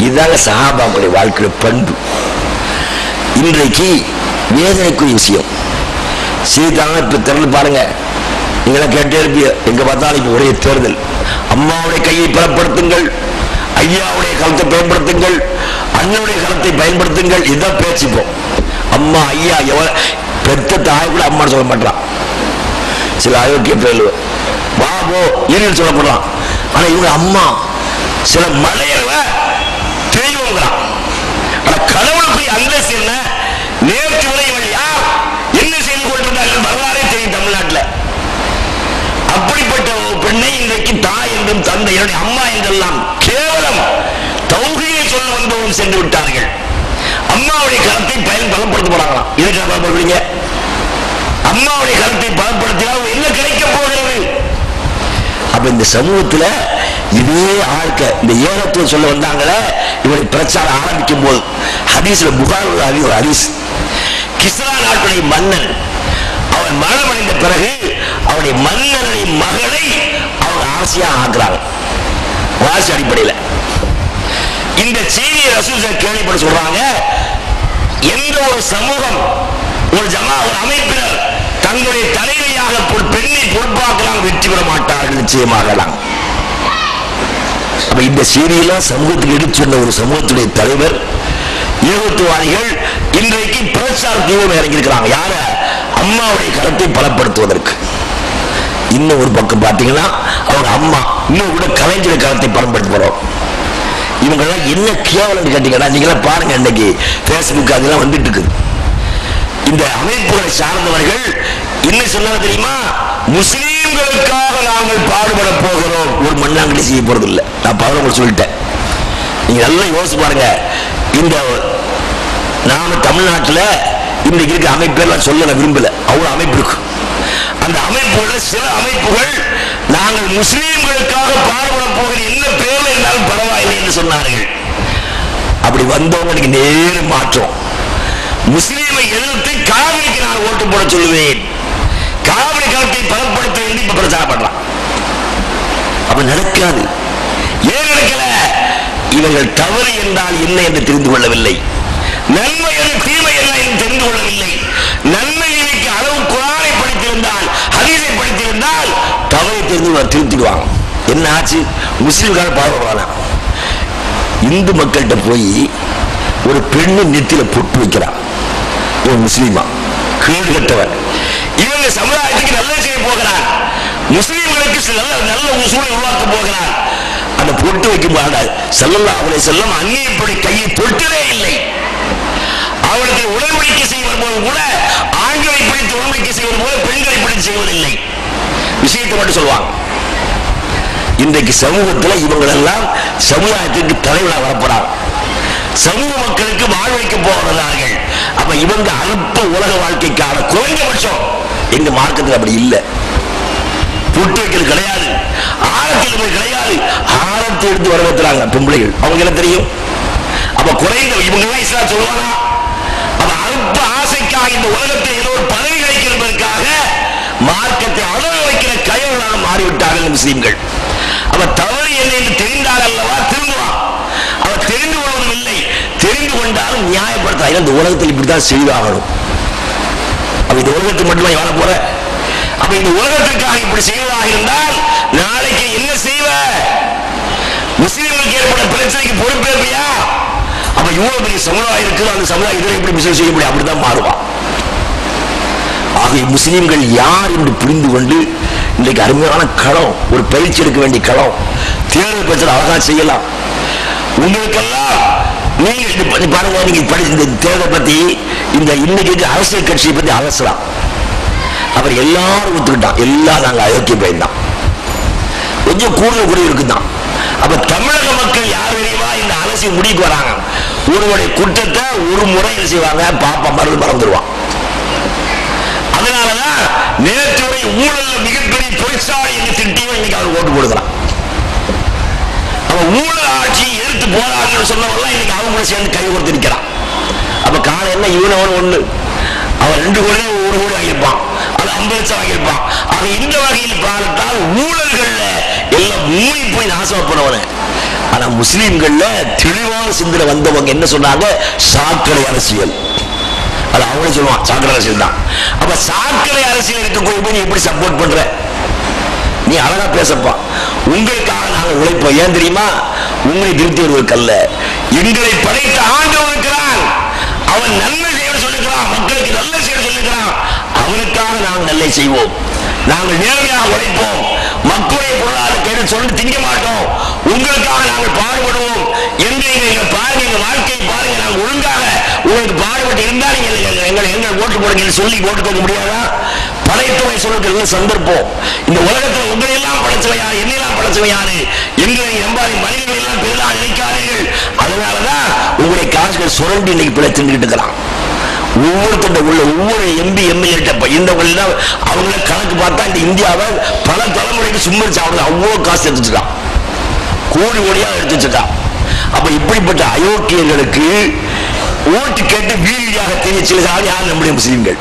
இதுதாங்க சஹாபாக்களுடைய வாழ்க்கைய பண்பு. இன்றைக்கு வேதனைக்குரிய விஷயம் சீதாங்க. இப்ப திறந்து பாருங்க, நீங்களா கேட்டே இருப்பீங்க, எங்க பார்த்தாலும் இப்ப ஒரே தேர்தல். அம்மாவுடைய கையை பலப்படுத்துங்கள், ஐயாவுடைய கலத்தை பயன்படுத்துங்கள், அண்ணனுடைய கலத்தை பயன்படுத்துங்கள், இதுதான் பேச்சுப்போம். அம்மா ஐயா பெத்த தாய் கூட அம்மா சொல்ல மாட்டான். சில அயோக்கிய பேரு பாபோ இரு சொல்லப்படுறான். ஆனா இவங்க அம்மா சில மலையவ தெய்வங்கிறான். ஆனா கடவுளுக்குரிய அந்தஸ்து என்ன? நேற்று வரை இவள் யார், என்ன செய்து கொண்டிருந்தார்கள் வரலாறே தெரியும் தமிழ்நாட்டில். அப்படிப்பட்ட ஒரு பெண்ணை இன்றைக்கு தாய் என்றும் தந்தை என்னுடைய அம்மா என்றெல்லாம் கேவலம் தௌஹீதை சொல்ல வந்தவரும் சென்று விட்டார்கள். அம்மாவுடைய கருத்தை பலப்படுத்த போறாங்களாம். இதுக்கு பலப்படுவீங்க? அம்மாவுடைய கருத்தை பலப்படுத்தினால் என்ன கிடைக்க போகிறது? அப்ப இந்த சமூகத்துல இதே ஆழ்க்க இந்த ஏகத்துவம் சொல்ல வந்தாங்களே, இவருடைய பிரச்சாரம் ஆரம்பிக்கும் போது ஹதீஸ்ல புகாரி ஒரு ஹதீஸ், கிஸ்ரா நாட்டுடைய மன்னன் அவன் மரணமடைந்த பிறகு அவருடைய மன்னனுடைய மகளை அவங்க ஆசையா ஆக்குறாங்க. வாசி அடிப்படையில் இந்த செய்தியை ரசூல் கேள்விப்பட சொல்றாங்க, எந்த ஒரு சமூகம் ஒரு ஜமா ஒரு அமைப்பினர் தங்களுடைய தலைமையாக ஒரு பெண்ணை பொறுப்பாக்கலாம் வெற்றி பெற மாட்டார்கள், நிச்சயமாகலாம். அப்ப இந்த செய்தியெல்லாம் சமூகத்துக்கு எடுத்து சொன்ன ஒரு சமூகத்துடைய தலைவர் ஏகத்துவாதிகள் இன்றைக்கு பிரச்சாரத்தையும் இறங்கியிருக்கிறாங்க. யார? அம்மாவுடைய கருத்தை பலப்படுத்துவதற்கு. இன்னும் ஒரு பக்கம் பார்த்தீங்கன்னா அவங்க அம்மா இன்னும் கூட கலைஞர் கருத்தை பலப்படுத்த போறோம். இவங்கெல்லாம் என்ன கேவலம் கேட்டீங்கன்னா, நீங்களாம் பாருங்க, இன்னைக்கு பேஸ்புக் அதெல்லாம் வந்துட்டு இருக்குது. இந்த அமைப்புகளை சார்ந்தவர்கள் என்ன சொன்னாங்க தெரியுமா? முஸ்லீம்களுக்காக நாங்கள் பாடுபட போகிறோம், ஒரு மண்ணாங்கட்டி செய்ய போறது இல்லை. நான் பலரும் சொல்லிட்டேன். நீங்க நல்லா யோசிச்சு பாருங்க. இந்த நாம தமிழ்நாட்டில் இன்றைக்கு இருக்க அமைப்பெல்லாம் சொல்ல விரும்பல, அவ்வளவு அமைப்பு இருக்கு. அந்த அமைப்புகள் சில அமைப்புகள் நாங்கள் முஸ்லீம்களுக்காக பாடுபட போகிற என்ன பேர் இருந்தாலும் பரவாயில்லை என்று சொன்னார்கள். அப்படி வந்தவங்களுக்கு நேர மாற்றம். முஸ்லீமை எதிர்த்து காவிரிக்கு நான் ஓட்டு போட சொல்லுவேன், காவிரி கருத்தை பலப்படுத்த வேண்டி இப்ப பிரச்சாரம் பண்ணலாம். அப்ப நடக்காது. ஏன் நடக்கல? இவர்கள் தவறு என்றால் என்ன என்று தெரிந்து கொள்ளவில்லை, நன்மை என்று தீமை என்ன என்று தெரிந்து கொள்ளவில்லை. நன்மை நினைக்க அளவு குர்ஆனை படித்திருந்தால், ஹதீஸை படித்திருந்தால் தவறை தெரிந்து திருத்திடுவாங்க. என்ன ஆச்சு? முஸ்லிம்கார பாடுவாங்க. இந்து மக்கள்கிட்ட போய் ஒரு பெண்ணு நெத்தியில பொட்டு வைக்கிறான். இவன் முஸ்லீமா? கேடு கட்டவன். இவங்க சமுதாயத்துக்கு நல்ல செய்ய போகிறான், முஸ்லீம்களுக்கு நல்ல சூழலை உருவாக்க போகிறான். அந்த பொட்டு வைக்கும் போது ஸல்லல்லாஹு அலைஹி வஸல்லம் அந்நியப்படி கையை தொட்டதே இல்லை. அவளுக்கு உடன்படிக்கை செய்வது போது கூட ஆண்களை பிடித்து உடன்படிக்கை செய்வது போல பெண்களை பிடித்து செய்வதில்லை. விஷயத்தை மட்டும் சொல்லுவாங்க. இன்றைக்கு சமூகத்தில் இவங்களெல்லாம் சமுதாயத்திற்கு தலைவராக வரப்படாது, சமூக மக்களுக்கு வாழ்வைக்க போகிறார்கள். அப்ப இவங்க அல்ப உலக வாழ்க்கைக்கான குறைந்தபட்சம் எங்க மார்க்கத்தில் அப்படி இல்லை. பொட்டு வைக்கிறது கிடையாது, ஆரத்தில் கிடையாது, ஆரத்தை எடுத்து வரவேற்றாங்க பொம்பளைகள். அவங்க என்ன தெரியும்? அப்ப குறைந்த இவங்க இஸ்லாம் சொல்லுவாங்க. அப்ப அல்ப ஆசைக்காக இந்த உலகத்தை ஏதோ ஒரு பதவி கிடைக்கிறதற்காக மார்க்கத்தை அளவு வைக்கிற கையவர்களாக மாறிவிட்டார்கள் முஸ்லீம்கள். அவ தவறு என்ன என்று தெரிந்தால் அல்லவா திரும்புவான். அவர் தெரிந்து கொள்வதும் இல்லை, தெரிந்து கொண்டாலும் நியாயப்படுத்த இந்த உலகத்தில் இப்படித்தான் செய்தாகணும். அப்ப இந்த உலகத்துக்கு மட்டுமே வாழ போற. அப்ப இந்த உலகத்திற்காக இப்படி செய்வதாக இருந்தால் நாளைக்கு என்ன செய்வ? முஸ்லிம்களுக்கு ஏற்பட்ட பிரச்சனைக்கு பொறுப்பேற்பியா? அப்ப இவ்வளவு பெரிய சமுதாயம் இருக்குது, அந்த சமுதாயம் இதில் எப்படி பிசினஸ் செய்ய முடியும்? அப்படிதான் மாறுவான். ஆகிய முஸ்லிம்கள் யார் என்று புரிந்து கொண்டு இன்றைக்கு அருமையான களம், ஒரு பயிற்சி எடுக்க வேண்டிய களம். தேர்தல் பிரச்சனை அழகா செய்யலாம். உங்களுக்கெல்லாம் நீங்க பாருங்க, நீங்க படிச்ச இந்த தேர்தல் பத்தி, இந்த இன்னைக்கு அரசியல் கட்சியை பத்தி அலசலாம். அவர் எல்லாரும் ஒத்துக்கிட்டான், எல்லாம் நாங்க அயோக்கிய பயன்தான், கொஞ்சம் கூடுதல் குறை இருக்குதான். அப்ப தமிழக மக்கள் யார் தெரியுமா இந்த அரசியல் முடிவுக்கு வராங்க? ஒருவருடைய குற்றத்தை ஒரு முறை செய்வாங்க, பாப்பா மறந்துடுவான். அதனாலதான் நேற்றுரை ஊழல் மிகப்பெரிய பொய்ச்சாலை என்று திட்டியும் இன்னைக்கு அவர் ஓட்டு போடுகிறான். அவன் ஊழல் ஆட்சி எதிர்த்து போராடுன்னு சொன்னவங்க இன்னைக்கு அவங்க கூட சேர்ந்து கை கொடுத்து இருக்கிறான். அப்ப காலம் என்ன, இவனவன் ஒண்ணு, அவன் 2 கோடி 1 கோடி வாங்கியிருப்பான், அது 50 லட்சம் வாங்கியிருப்பான். ஆக இந்த வகையில் பார்த்தால் ஊழல்கள்ல எல்லாம் மூடி போய் நாசப்படுவன. ஆனா முஸ்லீம்கள்ல தெளிவான சிந்தனை வந்தவங்க என்ன சொன்னாங்க? சாக்கடை அரசியல். அது அவங்களே சொல்லுவான், சாக்கடை அரசியல் தான். அப்ப சாக்கடை அரசியல் இருக்கக்கூடிய நீ எப்படி சப்போர்ட் பண்ற? நீ அழகா பேசப்பா, உங்களுக்காக நாங்கள் உழைப்போம். ஏன் தெரியுமா? உங்களை திருப்தி வருவதற்கல்ல, எங்களை படைத்த ஆண்டவன் இருக்கிறான், அவன் நன்மை செய்ய சொல்லுகிறான், மக்களுக்கு நல்ல செய்ய சொல்லுகிறான், அவனுக்காக நாங்கள் நல்ல செய்வோம். நாங்கள் நேர்மையாக உழைப்போம், மக்களுடைய பொருளாதார கேடு சொல்லி திங்க மாட்டோம், உங்களுக்காக நாங்கள் பாடுபடுவோம் என்று நீங்கள் பாருங்க, எங்க வாழ்க்கையை பாருங்க, நாங்கள் ஒழுங்காக உங்களுக்கு பாடுபட்டு இருந்தால் எங்கள் ஓட்டு போடுங்க சொல்லி ஓட்டு போக முடியாதா? படைத்தவை சொல்லுகிற சந்தர்ப்பம். இந்த உலகத்தில் உங்களை எல்லாம் படைச்சவையா, என்னெல்லாம் படைச்சவையாரு எங்களை நம்பாதி மனிதர்கள் எல்லாம் பெரிதாக நினைக்காதீர்கள். அதனாலதான் உங்களுடைய காசுகள் சுரண்டி இன்னைக்கு பிள்ளை தின்னுட்டு இருக்கிறான். ஒவ்வொருத்தருடைய உள்ள ஒவ்வொரு எம்பி எம்எல்ஏ அவங்கள கணக்கு பார்த்தா இந்த இந்தியாவை பல தலைமுறைக்கு சும்மரிச்சு அவங்க அவ்வளவு காசு எடுத்துட்டான், கோடி கோடியா எடுத்துட்டான். அப்ப இப்படிப்பட்ட அயோக்கியர்களுக்கு ஓட்டு கேட்டு வீடியாக தெரிய சில யார் நம்முடைய முஸ்லீம்கள்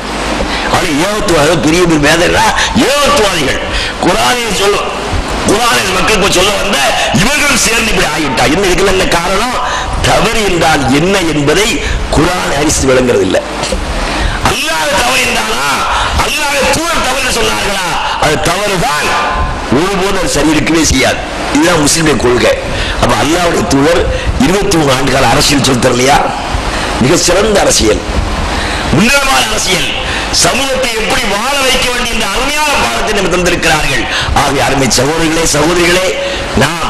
ஏகத்துவாதிகள், பெரிய பெரிய வேதனா ஏகத்துவாதிகள். குரானை சொல்லும், குரானை மக்களுக்கு சொல்ல வந்த இவர்கள் சேர்ந்து இப்படி ஆகிட்டா. என்ன இதுக்கு நல்ல காரணம்? தவறு என்றால் என்ன என்பதை குரான் அரிசி விளங்குறது இல்லை. அல்லாஹ் தவறு என்றானா, அல்லாஹ் தூர் தவறு சொன்னார்களா, அது தவறுதான், ஒருபோது அது சரி இருக்கவே செய்யாது. இதுதான் முஸ்லிம்களுடைய கொள்கை. அப்ப அல்லாஹ்வுடைய தூதர் 23 ஆண்டுகால அரசியல் சொல்லித் தரலையா? மிக சிறந்த அரசியல், உன்னதமான அரசியல், சமூகத்தை எப்படி வாழ வைக்க வேண்டிய இந்த அருமையான பாடத்தை நம்ம தந்திருக்கிறார்கள். ஆகிய அருமை சகோதரிகளே சகோதரிகளே, நாம்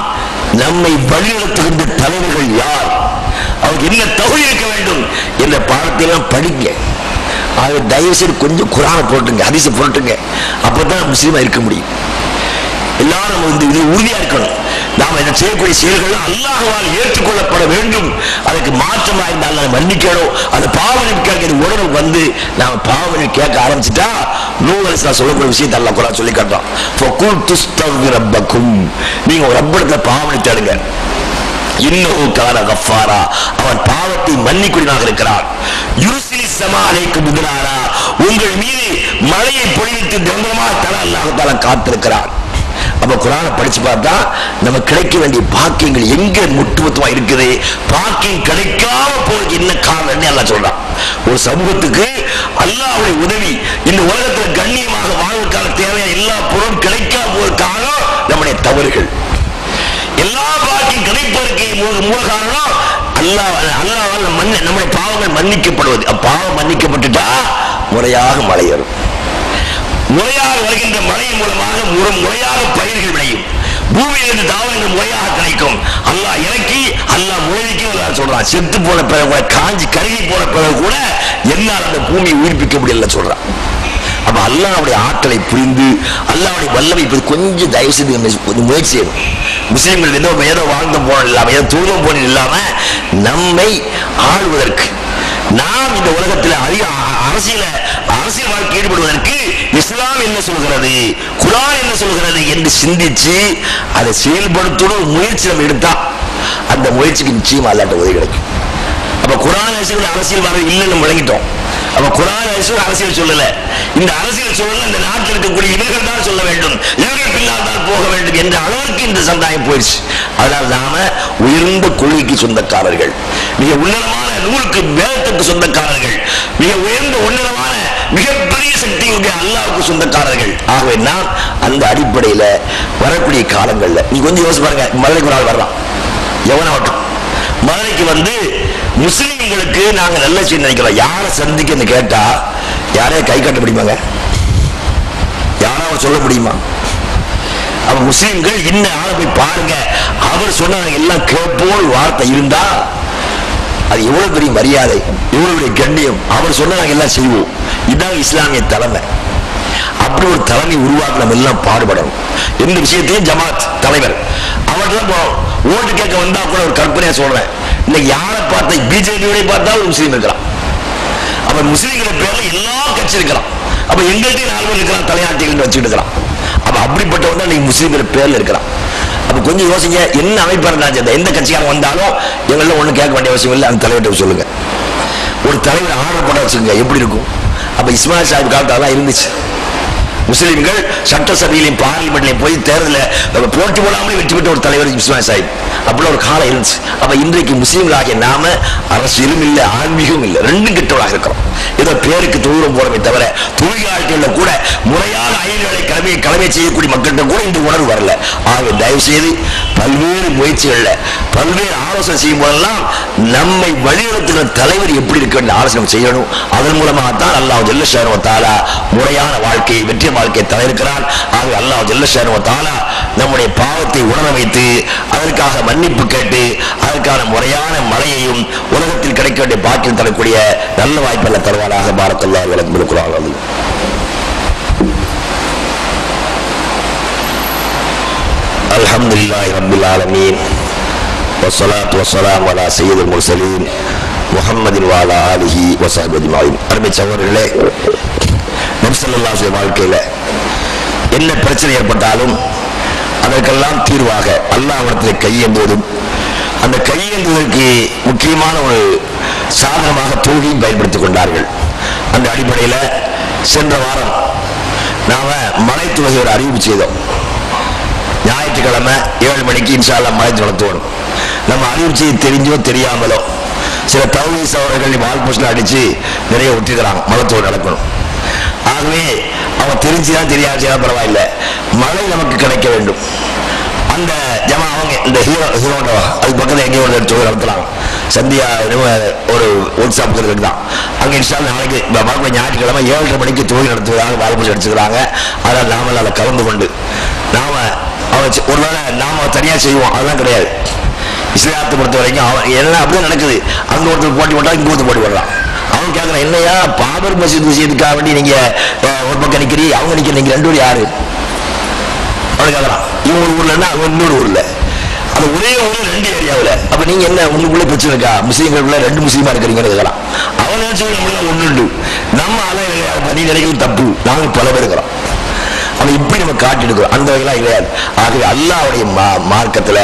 நம்மை வழிநடத்துகின்ற தலைவர்கள் யார், அவருக்கு என்ன தகுதி இருக்க வேண்டும் என்ற பாடத்தை எல்லாம் படிங்க. ஆக தயவு செய்து கொஞ்சம் குரானை போட்டுங்க, ஹதீஸை போட்டுங்க, அப்பதான் முஸ்லீமா இருக்க முடியும். எல்லாரும் உறுதியா இருக்கணும். நாம் என்ன செய்யக்கூடிய செயல்கள் அல்லாஹ்வால் ஏற்றுக்கொள்ளப்பட வேண்டும். அதுக்கு மாற்றமா இருந்தால் மன்னிக்கணும். அந்த பாவனை கேட்க உடனே வந்து நாம பாவனை கேட்க ஆரம்பிச்சுட்டா நூறு சொல்லக்கூடிய விஷயத்தை அல்லாஹ் குர்ஆன் சொல்லி காட்டுறான். நீங்க ஒரு ரப்பிடத்துல பாவனை தேடுங்க, இன்னஹு கான கஃபாரா, அவன் பாவத்தை மன்னிக்கூடியவனாக இருக்கிறான். யுர்சிலி ஸமாஅலைக்கு மித்ராரா, உங்கள் மீது மழையை பொழிவித்து நிரந்தரமாக தர அல்லாஹ் தஆலா காத்திருக்கிறான். அப்ப குர்ஆனை படிச்சு பார்த்தா நம்ம கிடைக்க வேண்டிய பாக்கியங்கள் எங்க முட்டுமொத்தமா இருக்குது. பாக்கியம் கிடைக்காம போறதுக்கு என்ன காரணம் அல்லாஹ் சொல்றான். ஒரு சமூகத்துக்கு அல்லாஹ்வுடைய உதவி, இந்த உலகத்துல கண்ணியமாக வாழ்வதற்கான தேவையான எல்லா பொருளும் கிடைக்காம போவதற்கான நம்முடைய தவறுகள். எல்லா பாக்கியம் கிடைப்பதற்கு மூல காரணம் அல்லாஹ்வால் நம்முடைய பாவங்கள் மன்னிக்கப்படுவது. பாவம் மன்னிக்கப்பட்டுட்டா முறையாக மழை வரும். முறையாக வருகின்ற மழை மூலமாக முறையாக பயிர்கள் விளையும், பூமியிலிருந்து தாவரங்கள் முறையாக கிடைக்கும். அல்லாஹ் இறக்கி அல்லாஹ் முளைக்கும் சொல்றான். செத்து போன பிறகு, காஞ்சி கருகி போன பிறகு கூட என்னால் அந்த பூமியை உயிர்ப்பிக்க முடியல சொல்றான். அப்ப அல்லாஹ்வுடைய ஆற்றலை புரிந்து அல்லாஹ்வுடைய வல்லமை கொஞ்சம் தயவு செய்து முயற்சி செய்யணும். முஸ்லிம்கள் ஏதோ வாழ்ந்த போன இல்லாம, ஏதோ தூரம் போன இல்லாம நம்மை ஆளுவதற்கு, நாம் இந்த உலகத்தில் அரசியல் வாழ்க்கை ஈடுபடுவதற்கு இஸ்லாம் என்ன சொல்கிறது, குர்ஆன் என்ன சொல்கிறது என்று சிந்திச்சு அதை செயல்படுத்தணும் முயற்சி நம்ம எடுத்தா அந்த முயற்சிக்கு நிச்சயமா அல்லாஹ்வுடைய உதவி கிடைக்கும். அப்ப குர்ஆன் அரசியல் வர இல்லைன்னு விளங்கிட்டோம். அப்ப குர்ஆன் அரசியல் சொல்லல, இந்த அரசியல் சொல்லல இந்த நாட்டில் இருக்கக்கூடிய இவர்கள் தான் சொல்ல வேண்டும், இவர்கள் பின்னால் தான் போக வேண்டும் என்ற அளவுக்கு இந்த சமுதாயம் போயிடுச்சு. அதனால் நாம உயர்ந்த கொள்கைக்கு சொந்தக்காரர்கள், மிக உன்னதமான நூலுக்கு வேதத்துக்கு சொந்தக்காரர்கள், மிக உயர்ந்த உன்னதமான மிகப்பெரிய சக்தி அல்லாஹ்வுக்கு சொந்தக்காரர்கள். ஆகவே நான் அந்த அடிப்படையில வரக்கூடிய காலங்கள்ல நீ கொஞ்சம் யோசிச்சு பாருங்க. மதுரைக்கு ஒரு ஆள் வரலாம், எவனாகட்டும், மதுரைக்கு முஸ்லிம்களுக்கு நாங்க நல்ல செய்தி நினைக்கிறோம். யாரை சந்திக்க கேட்டா யாரைய கை காட்ட முடியுமாங்க? யாராவது சொல்ல முடியுமா? அப்ப முஸ்லிம்கள் இன்ன ஆளை போய் பாருங்க, அவர் சொன்ன எல்லாம் கேட்போல் வார்த்தை இருந்தா அது எவ்வளவு பெரிய மரியாதை, எவ்வளவு பெரிய கண்ணியம். அவர் சொன்ன நாங்க எல்லாம் செய்வோம். இதுதான் இஸ்லாமிய தலைமை. அப்படி ஒரு தலைமை உருவாக்க நம்ம எல்லாம் பாடுபடணும். எந்த விஷயத்தையும் ஜமாத் தலைவர் அவர்கிட்ட ஓட்டு கேட்க வந்தா கூட ஒரு கற்பனையா சொல்றேன். இன்னைக்கு யாரை பார்த்தா பிஜேபியோட பார்த்தா ஒரு முஸ்லீம் இருக்கிறான். அவன் முஸ்லீம்களை பேர்ல எல்லா கட்சி இருக்கிறான். அப்ப எங்கள்கிட்ட 4 பேர் இருக்கிறான், தலையாட்டிகள் வச்சுட்டு இருக்கிறான். அப்ப அப்படிப்பட்டவன் தான் இன்னைக்கு முஸ்லீம்கள் பேர்ல இருக்கிறான். அப்ப கொஞ்சம் யோசிங்க, என்ன அமைப்பாளர் எந்த கட்சிக்காரன் வந்தாலும் எங்கள ஒண்ணு கேட்க வேண்டிய அவசியம் இல்லை. அந்த தலைவர்கிட்ட சொல்லுங்க, ஒரு தலைவர் ஆர்டர் பண்ண வச்சுங்க, எப்படி இருக்கும்? அப்ப இஸ்மாயில் சாஹிப் காலத்தாலாம் இருந்துச்சு. முஸ்லிம்கள் சட்டசபையிலையும் பார்லிமெண்ட்லையும் போய் தேர்தலில் போட்டி போடாமலே வெற்றி பெற்ற ஒரு தலைவர் இஸ்மாயில் சாஹிப். அப்படி ஒரு காலம் இருந்துச்சு. அப்ப இன்றைக்கு முஸ்லீம்களாகிய நாம அரசியலும் இல்லை, ஆன்மீகமும் இல்லை, ரெண்டும் கிட்டவளாக இருக்கிறோம். ஏதோ பேருக்கு தூரம் போறமே தவிர தொழிலாளர்கள் கூட முறையான அயல்களை கடமை செய்யக்கூடிய மக்கள்கிட்ட கூட இந்த உணர்வு வரல. ஆகவே தயவு செய்து பல்வேறு முயற்சிகள்ல பல்வேறு ஆலோசனை செய்யும் போதெல்லாம் நம்மை வழிநடத்துகிற தலைவர் எப்படி இருக்க வேண்டிய ஆலோசனை செய்யணும். அதன் மூலமாகத்தான் அல்லாஹ் ஜல்ல ஷானஹு வ தஆலா முறையான வாழ்க்கையை, வெற்றி வாழ்க்கையை தந்திருக்கிறான். ஆகவே அல்லாஹ் ஜல்ல ஷானஹு வ தஆலா நம்முடைய பாவத்தை உணர வைத்து அதற்காக மன்னிப்பு கேட்டு அதற்கான முறையான மழையையும் உலகத்தில் கிடைக்க வேண்டிய பாக்கியம் தரக்கூடிய நல்ல வாய்ப்பல்ல தருவானாக. பாரக்கல்லாஹு லக்கும் பில் குர்ஆன் அலீம். அல்ஹம்துலில்லாஹி ரப்பில் ஆலமீன் வஸ்ஸலாத்து வஸ்ஸலாமு அலா சய்யிதில் முர்ஸலீன் முஹம்மதின் வ அலா ஆலிஹி வ ஸஹ்பிஹி அஜ்மஈன். அருமை சகோதரர்களே, நபி ஸல்லல்லாஹு அலைஹி வஸல்லம் வாழ்க்கையில என்ன பிரச்சனை ஏற்பட்டாலும் அதற்கெல்லாம் தீர்வாக அல்லாஹ்விடத்தில் கையேந்துவதும், அந்த கையேந்துவதற்கு முக்கியமான ஒரு சாதனமாக தொழுகையும் பயன்படுத்திக் கொண்டார்கள். அந்த அடிப்படையில் சென்ற வாரம் நாம மலை தொழுகை ஒரு அறிவிப்பு செய்தோம். ஞாயிற்றுக்கிழமை 7 மணிக்கு இன்ஷா அல்லாஹ் மலை நடத்துவோம். நம்ம அறிவிப்பு செய்ய தெரிஞ்சோ தெரியாமலோ சில தௌஹீத் சகோதரர்கள் வால் போஸ்ட்ல அடிச்சு நிறைய ஒட்டிக்கிறாங்க, மலத்தோடு நடக்கணும். ஆகவே அவன் தெரிஞ்சுதான் தெரியாது பரவாயில்லை, மழை நமக்கு கிடைக்க வேண்டும். அந்த ஜமா அவங்க இந்த ஹீரோட அது பக்கத்தில் எங்கேயோ ஒரு தொழில் நடத்துறாங்க. சந்தியா ஒரு ஒர்க் ஷாப் இருக்குதான். அங்கே இன்ஷா அல்லாஹ் நாளைக்கு மறுபடியும் ஞாயிற்றுக்கிழமை 7:30 மணிக்கு தொழில் நடத்துவதாக வாய்ப்பு எடுத்துக்கிறாங்க. அதனால் நாம அதில் கலந்து கொண்டு நாம ஒருவேளை நாம தனியாக செய்வோம், அதெல்லாம் கிடையாது. இஸ்லாத்தை பொறுத்த வரைக்கும் அவன் என்ன அப்படியே நடக்குது. அங்கே ஒருத்தர் போட்டி போட்டா இங்கே ஒருத்தர் போட்டி போடலாம். அவன் கேட்கறான், என்னையா பாபர் மசீத் விஷயத்துக்காக வேண்டி நீங்க ஒரு பக்கம் நிக்கிறீ, அவங்க நீங்க 2 பேர் யாரு? அவன் கேட்கறான். இவங்க ஊர்லன்னா அவங்க இன்னொரு ஊர்ல, அது ஒரே ஊர்ல 2 ஏரியாவில். அப்ப நீங்க என்ன உங்களுக்குள்ள பிரச்சனை இருக்கா? முஸ்லீம்களுக்குள்ள 2 முஸ்லீமா இருக்கிறீங்கன்னு கேட்கலாம். அவன் நினைச்சு நம்மளால ஒண்ணு நம்ம அலை நீ நினைக்கிறது தப்பு, நாங்க பல பேர் இருக்கிறோம். அவன் இப்படி நம்ம காட்டி எடுக்கிறோம், அந்த வகையெல்லாம் கிடையாது. ஆகவே அல்லாஹ்வுடைய மார்க்கத்துல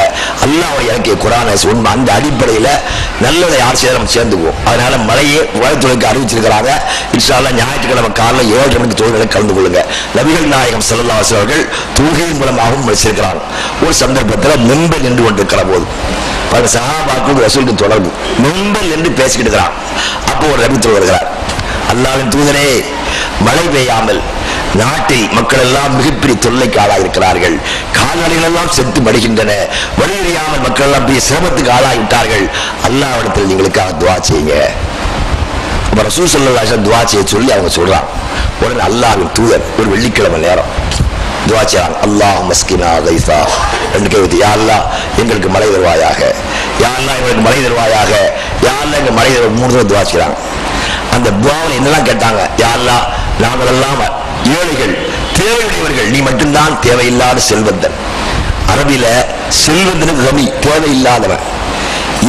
அல்லாஹ்வுடைய இறக்கிய குர்ஆனை உண்மை, அந்த அடிப்படையில நல்லதை யார் செய்ய நம்ம சேர்ந்துக்குவோம். அதனால மழையை உலகத்துறைக்கு அறிவிச்சிருக்கிறாங்க. இன்ஷா அல்லாஹ் ஞாயிற்றுக்கிழமை காலையில் 7:30 மணிக்கு தொழுகைகளை கலந்து கொள்ளுங்க. நபிகள் நாயகம் ஸல்லல்லாஹு அலைஹி வஸல்லம் அவர்கள் தொழுகையின் மூலமாகவும் வச்சிருக்கிறாங்க. ஒரு சந்தர்ப்பத்தில் மிம்பர் நின்று கொண்டிருக்கிற போது பல சஹாபாக்கள் ரசூலுக்கு தொடர்பு மிம்பர் என்று பேசிக்கிட்டு இருக்கிறான். அப்போ ஒரு நபி வருகிறார், அல்லாஹ்வின் தூதரே, மழை பெய்யாமல் நாட்டில் மக்கள் எல்லாம் மிகப்பெரிய தொல்லைக்கு ஆளாக இருக்கிறார்கள், கால்நடைகள் எல்லாம் செத்து மடிகின்றன, வழியறியாமல் மக்கள் எல்லாம் பெரிய சிரமத்துக்கு ஆளாகிவிட்டார்கள், அல்லாஹ்விடத்தில் நீங்களுக்காக துவா செய்யுங்க. ரசூல் ஸல்லல்லாஹு அலைஹி வஸல்லம் துவா செய்ய சொல்லி அவங்க சொல்றாங்க. உடனே அல்லாஹ்வின் தூதர் ஒரு வெள்ளிக்கிழமை நேரம் துவா செய்றாங்க. அல்லாஹும்ம மஸ்கினா கைஸா, 2 கை ஊத்தி, யா அல்லாஹ் எங்களுக்கு மழை தருவாயாக, யா அல்லாஹ் எங்களுக்கு மழை தருவாயாக, யா அல்லாஹ் எங்களுக்கு மழை தருவாயாக. 3 தடவை துவா செய்றாங்க. அந்த துவாவில் என்னெல்லாம் கேட்டாங்க? யா அல்லாஹ் நாங்கள் எல்லாம் ஏழைகள், தேவையுடையவர்கள், நீ மட்டும்தான் தேவையில்லாத செல்வந்தன். அரபில செல்வந்தனுக்கு கமி, தேவையில்லாதவன்.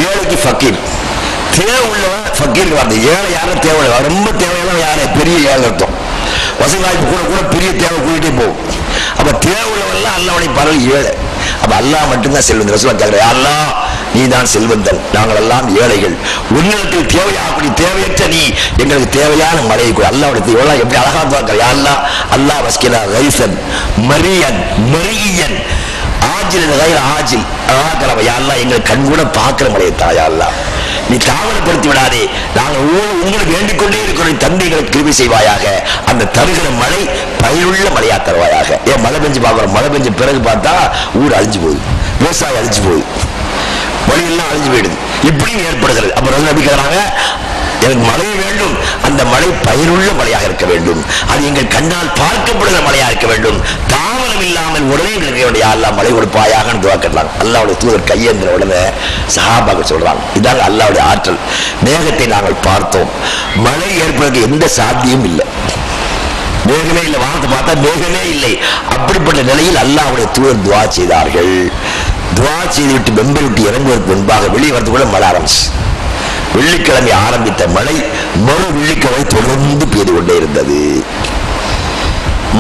ஏழைக்கு ஃபக்கீர், தேவை உள்ளவன் ஃபக்கீர் வார்த்தை. ஏழை யாரும் தேவை, ரொம்ப தேவையான யாரை பெரிய ஏழை அர்த்தம். வசதி வாய்ப்பு கூட கூட பெரிய தேவை கூட்டிகிட்டே போகும். அப்ப தேவை உள்ளவெல்லாம் அல்லாஹ்வுடைய பரவல் ஏழை. அப்ப அல்லாஹ் மட்டும்தான் செல்வந்தன். ரசூலுல்லாஹ் கேட்கிறார், யா அல்லாஹ் நீதான் செல்வந்தன், நாங்கள் எல்லாம் ஏழைகள், உன்னிடத்தில் தேவையாகக்கூடிய தேவையற்ற நீ எங்களுக்கு தேவையான மழையை கூட. அல்லாஹ்வுடைய எவ்வளவு எப்படி அழகா பார்க்கிற, யா அல்லாஹ் அல்லாஹ் வஸ்கினா கைஸன் மரியன் மரியன் ஆஜில் கைர் ஆஜில், யா அல்லாஹ் எங்களை கண் கூட பார்க்கிற மழையை தா. யா அல்லாஹ் நீ தாமதப்படுத்தி விடாதே. நாங்கள் உங்களுக்கு வேண்டிக் கொண்டே இருக்கிற தந்தைகளுக்கு கிருபை செய்வாயாக. அந்த தருகிற மழை பயிருள்ள மழையா தருவாயாக. ஏன் மழை பெஞ்சு பார்க்கிறோம், மழை பெஞ்ச பிறகு பார்த்தா ஊர் அழிஞ்சு போகுது, விவசாயம் அழிஞ்சு போகுது, வழியெல்லாம் அழிஞ்சு போயிடுது, இப்படியும் ஏற்படுகிறது. அப்புறம் நபி கேட்கிறாங்க, எனக்கு மழை வேண்டும், அந்த மழை பயிருள்ள மழையாக இருக்க வேண்டும், அது எங்கள் கண்ணால் பார்க்கப்படுகிற மழையாக இருக்க வேண்டும், தாமதம் இல்லாமல் உடனே இருக்க வேண்டிய அல்லாஹ் மழை கொடுப்பாயாக துவா கேட்கலாம். அல்லாஹ்வுடைய தூதர் கையேந்திர உடனே சஹாபாக்கள் சொல்றாங்க, இதாங்க அல்லாஹ்வுடைய ஆற்றல். மேகத்தை நாங்கள் பார்த்தோம், மழை ஏற்படுவதற்கு எந்த சாத்தியம் இல்லை, மேகமே இல்லை, வானத்தை பார்த்தா மேகமே இல்லை. அப்படிப்பட்ட நிலையில் அல்லாஹ்வுடைய தூதர் துவா செய்தார்கள். துவா செய்துவிட்டு மெம்பர் விட்டு இறங்குவதற்கு முன்பாக வெளியே வரதுக்குள்ள மழை ஆரம்பிச்சு. வெள்ளிக்கிழமை ஆரம்பித்த மழை மறு வெள்ளிக்கிழமை தொடர்ந்து பெய்து கொண்டே இருந்தது.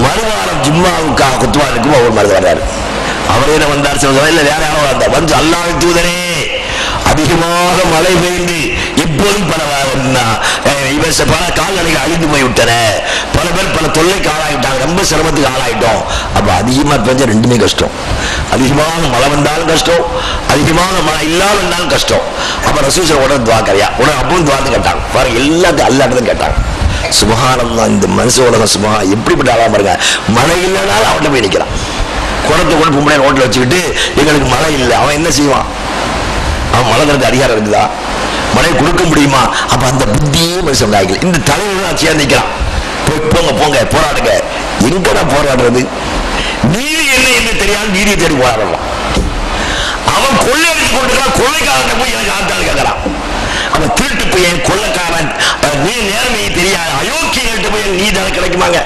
மறுவாரம் ஜும்மாவுக்காக குத்துவா இருக்கும், அவர் மருந்து வர்றாரு. அவரே என்ன வந்தார் சொல்ல, இல்ல வேற யாரோ வந்தார். வந்து அல்லாஹ்வின் தூதரே, அதிகமாக மழை பெய்து இப்போதும் பல கால்நடைகள் அழிந்து போய்விட்டன, பல பேர் பல தொல்லைக்கு ஆளாயிட்டாங்க, ரொம்ப சிரமத்துக்கு ஆளாயிட்டோம். அப்ப அதிகமா பெஞ்ச ரெண்டுமே கஷ்டம். அதிகமாக மழை வந்தாலும் கஷ்டம், அதிகமாக மழை இல்லாமல் இருந்தாலும் கஷ்டம். அப்ப ரசூல் உடனே துவா கரையா உடனே அப்பவும் துவாத்து கேட்டாங்க. பாருங்க, எல்லாத்தையும் அல்லாஹ்விடம் கேட்டாங்க. சுபஹானல்லாஹ், இந்த மனுஷ உலகம் சுபஹா எப்படிப்பட்ட ஆளா பாருங்க. மழை இல்லைனாலும் அவன்கிட்ட போய் நிற்கிறான். குடத்தை கூட பொம்பளை ரோட்டில் வச்சுக்கிட்டு எங்களுக்கு மழை இல்லை, அவன் என்ன செய்வான்? அவன் மழை தரது அதிகாரம் இருக்குதா? மழை கொடுக்க முடியுமா? அப்ப அந்த புத்தியே மனுஷன் உண்டாக்கல. இந்த தலைவர்கள் சேர்ந்து நிற்கிறான். போங்க போங்க போராடுங்க. எங்கடா போராடுறது? நீதி என்ன என்று தெரியாது, நீதியை தேடி போராடலாம். அவன் கொள்ளை அடிச்சு கொண்டிருக்கான், கொள்ளைக்காரன் போய் எனக்கு ஆத்தாள் கேட்கறான். அவன் திருட்டு போய் கொள்ளைக்காரன் நீ நேர்மையை தெரியாது அயோக்கியர்கிட்ட போய் நீதி கிடைக்குமாங்க?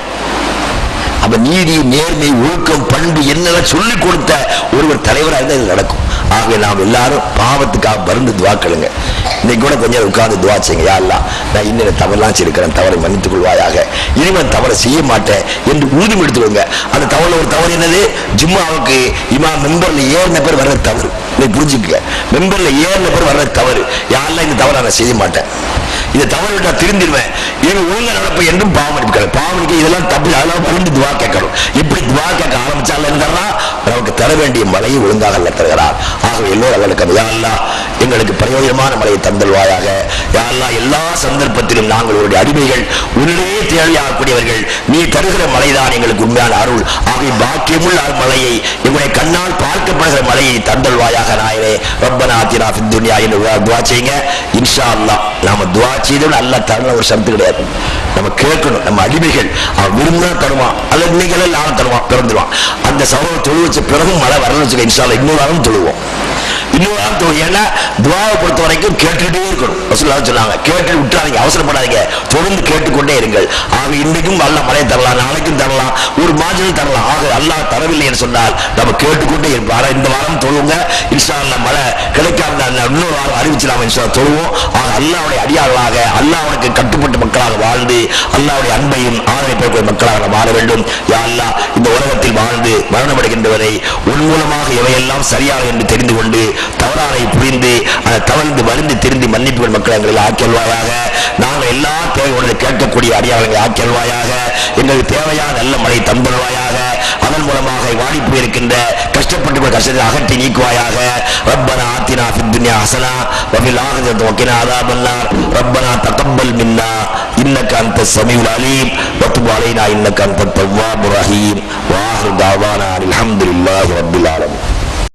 அப்ப நீதி, நேர்மை, ஒழுக்கம், பண்பு என்னெல்லாம் சொல்லிக் கொடுத்த ஒருவர் தலைவராக இருந்தால் இது நடக்கும். ஆகவே நாம் எல்லாரும் பாவத்துக்காக மருந்து துவாக்களுங்க. இன்னைக்கு கூட கொஞ்சம் உட்கார்ந்து துவா செய்யுங்க. யா அல்லாஹ், நான் இன்னும் தவறுலாம் செய்திருக்கிறேன், தவறை மன்னித்துக் கொள்வாயாக, இனிமேல் தவறை செய்ய மாட்டேன் என்று உறுதி எடுத்துக்கோங்க. அந்த தவறுல ஒரு தவறு என்னது? ஜும்மாவுக்கு இமாம் மெம்பர்ல ஏறின பேர் வர்ற தவறு. நீ புரிஞ்சுக்க, மெம்பர்ல ஏறின பேர் வர்ற தவறு. யா அல்லாஹ், இந்த தவறை நான் செய்ய மாட்டேன், இந்த தவறு விட்டா திருந்திடுவேன், இது ஒழுங்கா நடப்பு என்றும் பாவமளிக்க. பாவமளிக்க இதெல்லாம் தப்பு, அதெல்லாம் மருந்து துவா கேட்கணும். இப்படி துவா கேட்க ஆரம்பிச்சால் என்னன்னா நமக்கு தர வேண்டிய மழையை ஒழுங்காக அல்ல தருகிறார். ஆகவே எல்லோரும் அல்ல, யா அல்லாஹ் எங்களுக்கு பிரயோஜனமான மழையை தந்தல்வாயாக. யா அல்லாஹ், எல்லா சந்தர்ப்பத்திலும் நாங்கள் ஒரு அடிமைகள், உன்னையே தேவையாகக்கூடியவர்கள். நீ தருகிற மழைதான் எங்களுக்கு உண்மையான அருள். ஆகவே பாக்கியமுள்ள மழையை, எங்களுடைய கண்ணால் பார்க்கப்படுகிற மழையை தந்தல்வாயாக. நாயனே ரப்பனா ஆத்தினா ஃபித் துன்யா என்று துவா செய்யுங்க. இன்ஷா அல்லாஹ் நாம துவா செய்தோம், அல்லாஹ் தரல ஒரு சரத்து கிடையாது. நம்ம கேட்கணும். நம்ம அடிமைகள், அவன் விரும்பினா தருவான், அல்லது இன்னைக்கு நானும் தருவான், பிறந்துருவான். அந்த சமூகம் தொழு வச்ச பிறகும் மழை வரணும்னு வச்சுக்க, இன்ஷா அல்லாஹ் இன்னொரு வாரம் தொழுவோம், இன்னொரு வாரம் தொழுவோம். ஏன்னா துவாவை பொறுத்த வரைக்கும் கேட்டுட்டே இருக்கணும். ரசூலுல்லாஹ் சொன்னாங்க, கேட்டு விட்டுறாதீங்க, அவசரப்படாதீங்க, தொடர்ந்து கேட்டுக்கொண்டே இருங்கள். ஆக இன்றைக்கும் அல்லாஹ் மழை தரலாம், நாளைக்கும் தரலாம், ஒரு மாதம் தரலாம். ஆக அல்லாஹ் தரவில்லை என்று சொன்னால் நம்ம கேட்டுக்கொண்டே இருப்போம். ஆனால் இந்த வாரம் தொழுவுங்க, இன்ஷா அல்லாஹ் மழை கிடைக்காம இன்னொரு வாரம் அறிவிச்சலாம், இன்ஷா அல்லாஹ் தொழுவோம். ஆக அல்லாஹ்வுடைய அடியார்களாக, அல்லாஹ்வுக்கு கட்டுப்பட்ட மக்களாக வாழ்ந்து அல்லாஹ்வுடைய அன்பையும் ஆதரவை மக்களாக வாழ வேண்டும். யா அல்லாஹ், இந்த உலகத்தில் வாழ்ந்து மரணமடைகின்றவரை உன் மூலமாக எவையெல்லாம் சரியாக என்று தெரிந்து கொண்டு தவறானை புரிந்து அதை தவழ்ந்து மருந்து தெரிந்து மன்னிப்புகள் மக்களை எங்களை ஆக்கியல்வாயாக. நாங்கள் எல்லா தேவையோடு கேட்கக்கூடிய அடியாளங்களை ஆக்கியல்வாயாக. எங்களுக்கு தேவையான நல்ல மழை தந்தல்வாயாக. அதன் மூலமாக வாடி போயிருக்கின்ற கஷ்டப்பட்டு கஷ்டத்தை அகற்றி நீக்குவாயாக. ரப்பனா ஆத்தினா ஃபித் துன்யா ஹஸனா வ ஃபில் ஆখিরাতি வகினா அஸாபன்னார். ரப்பனா தகப்பல் மின்னா இன்னக அன்தஸ் ஸமீஉல் அலீம் வ துப் அலைனா இன்னக அன்தத் தவ்வாபுர் ரஹீம். வ ஆஹிரு தஅவானா அல்ஹம்துலில்லாஹி ரப்பில் ஆலமீன்.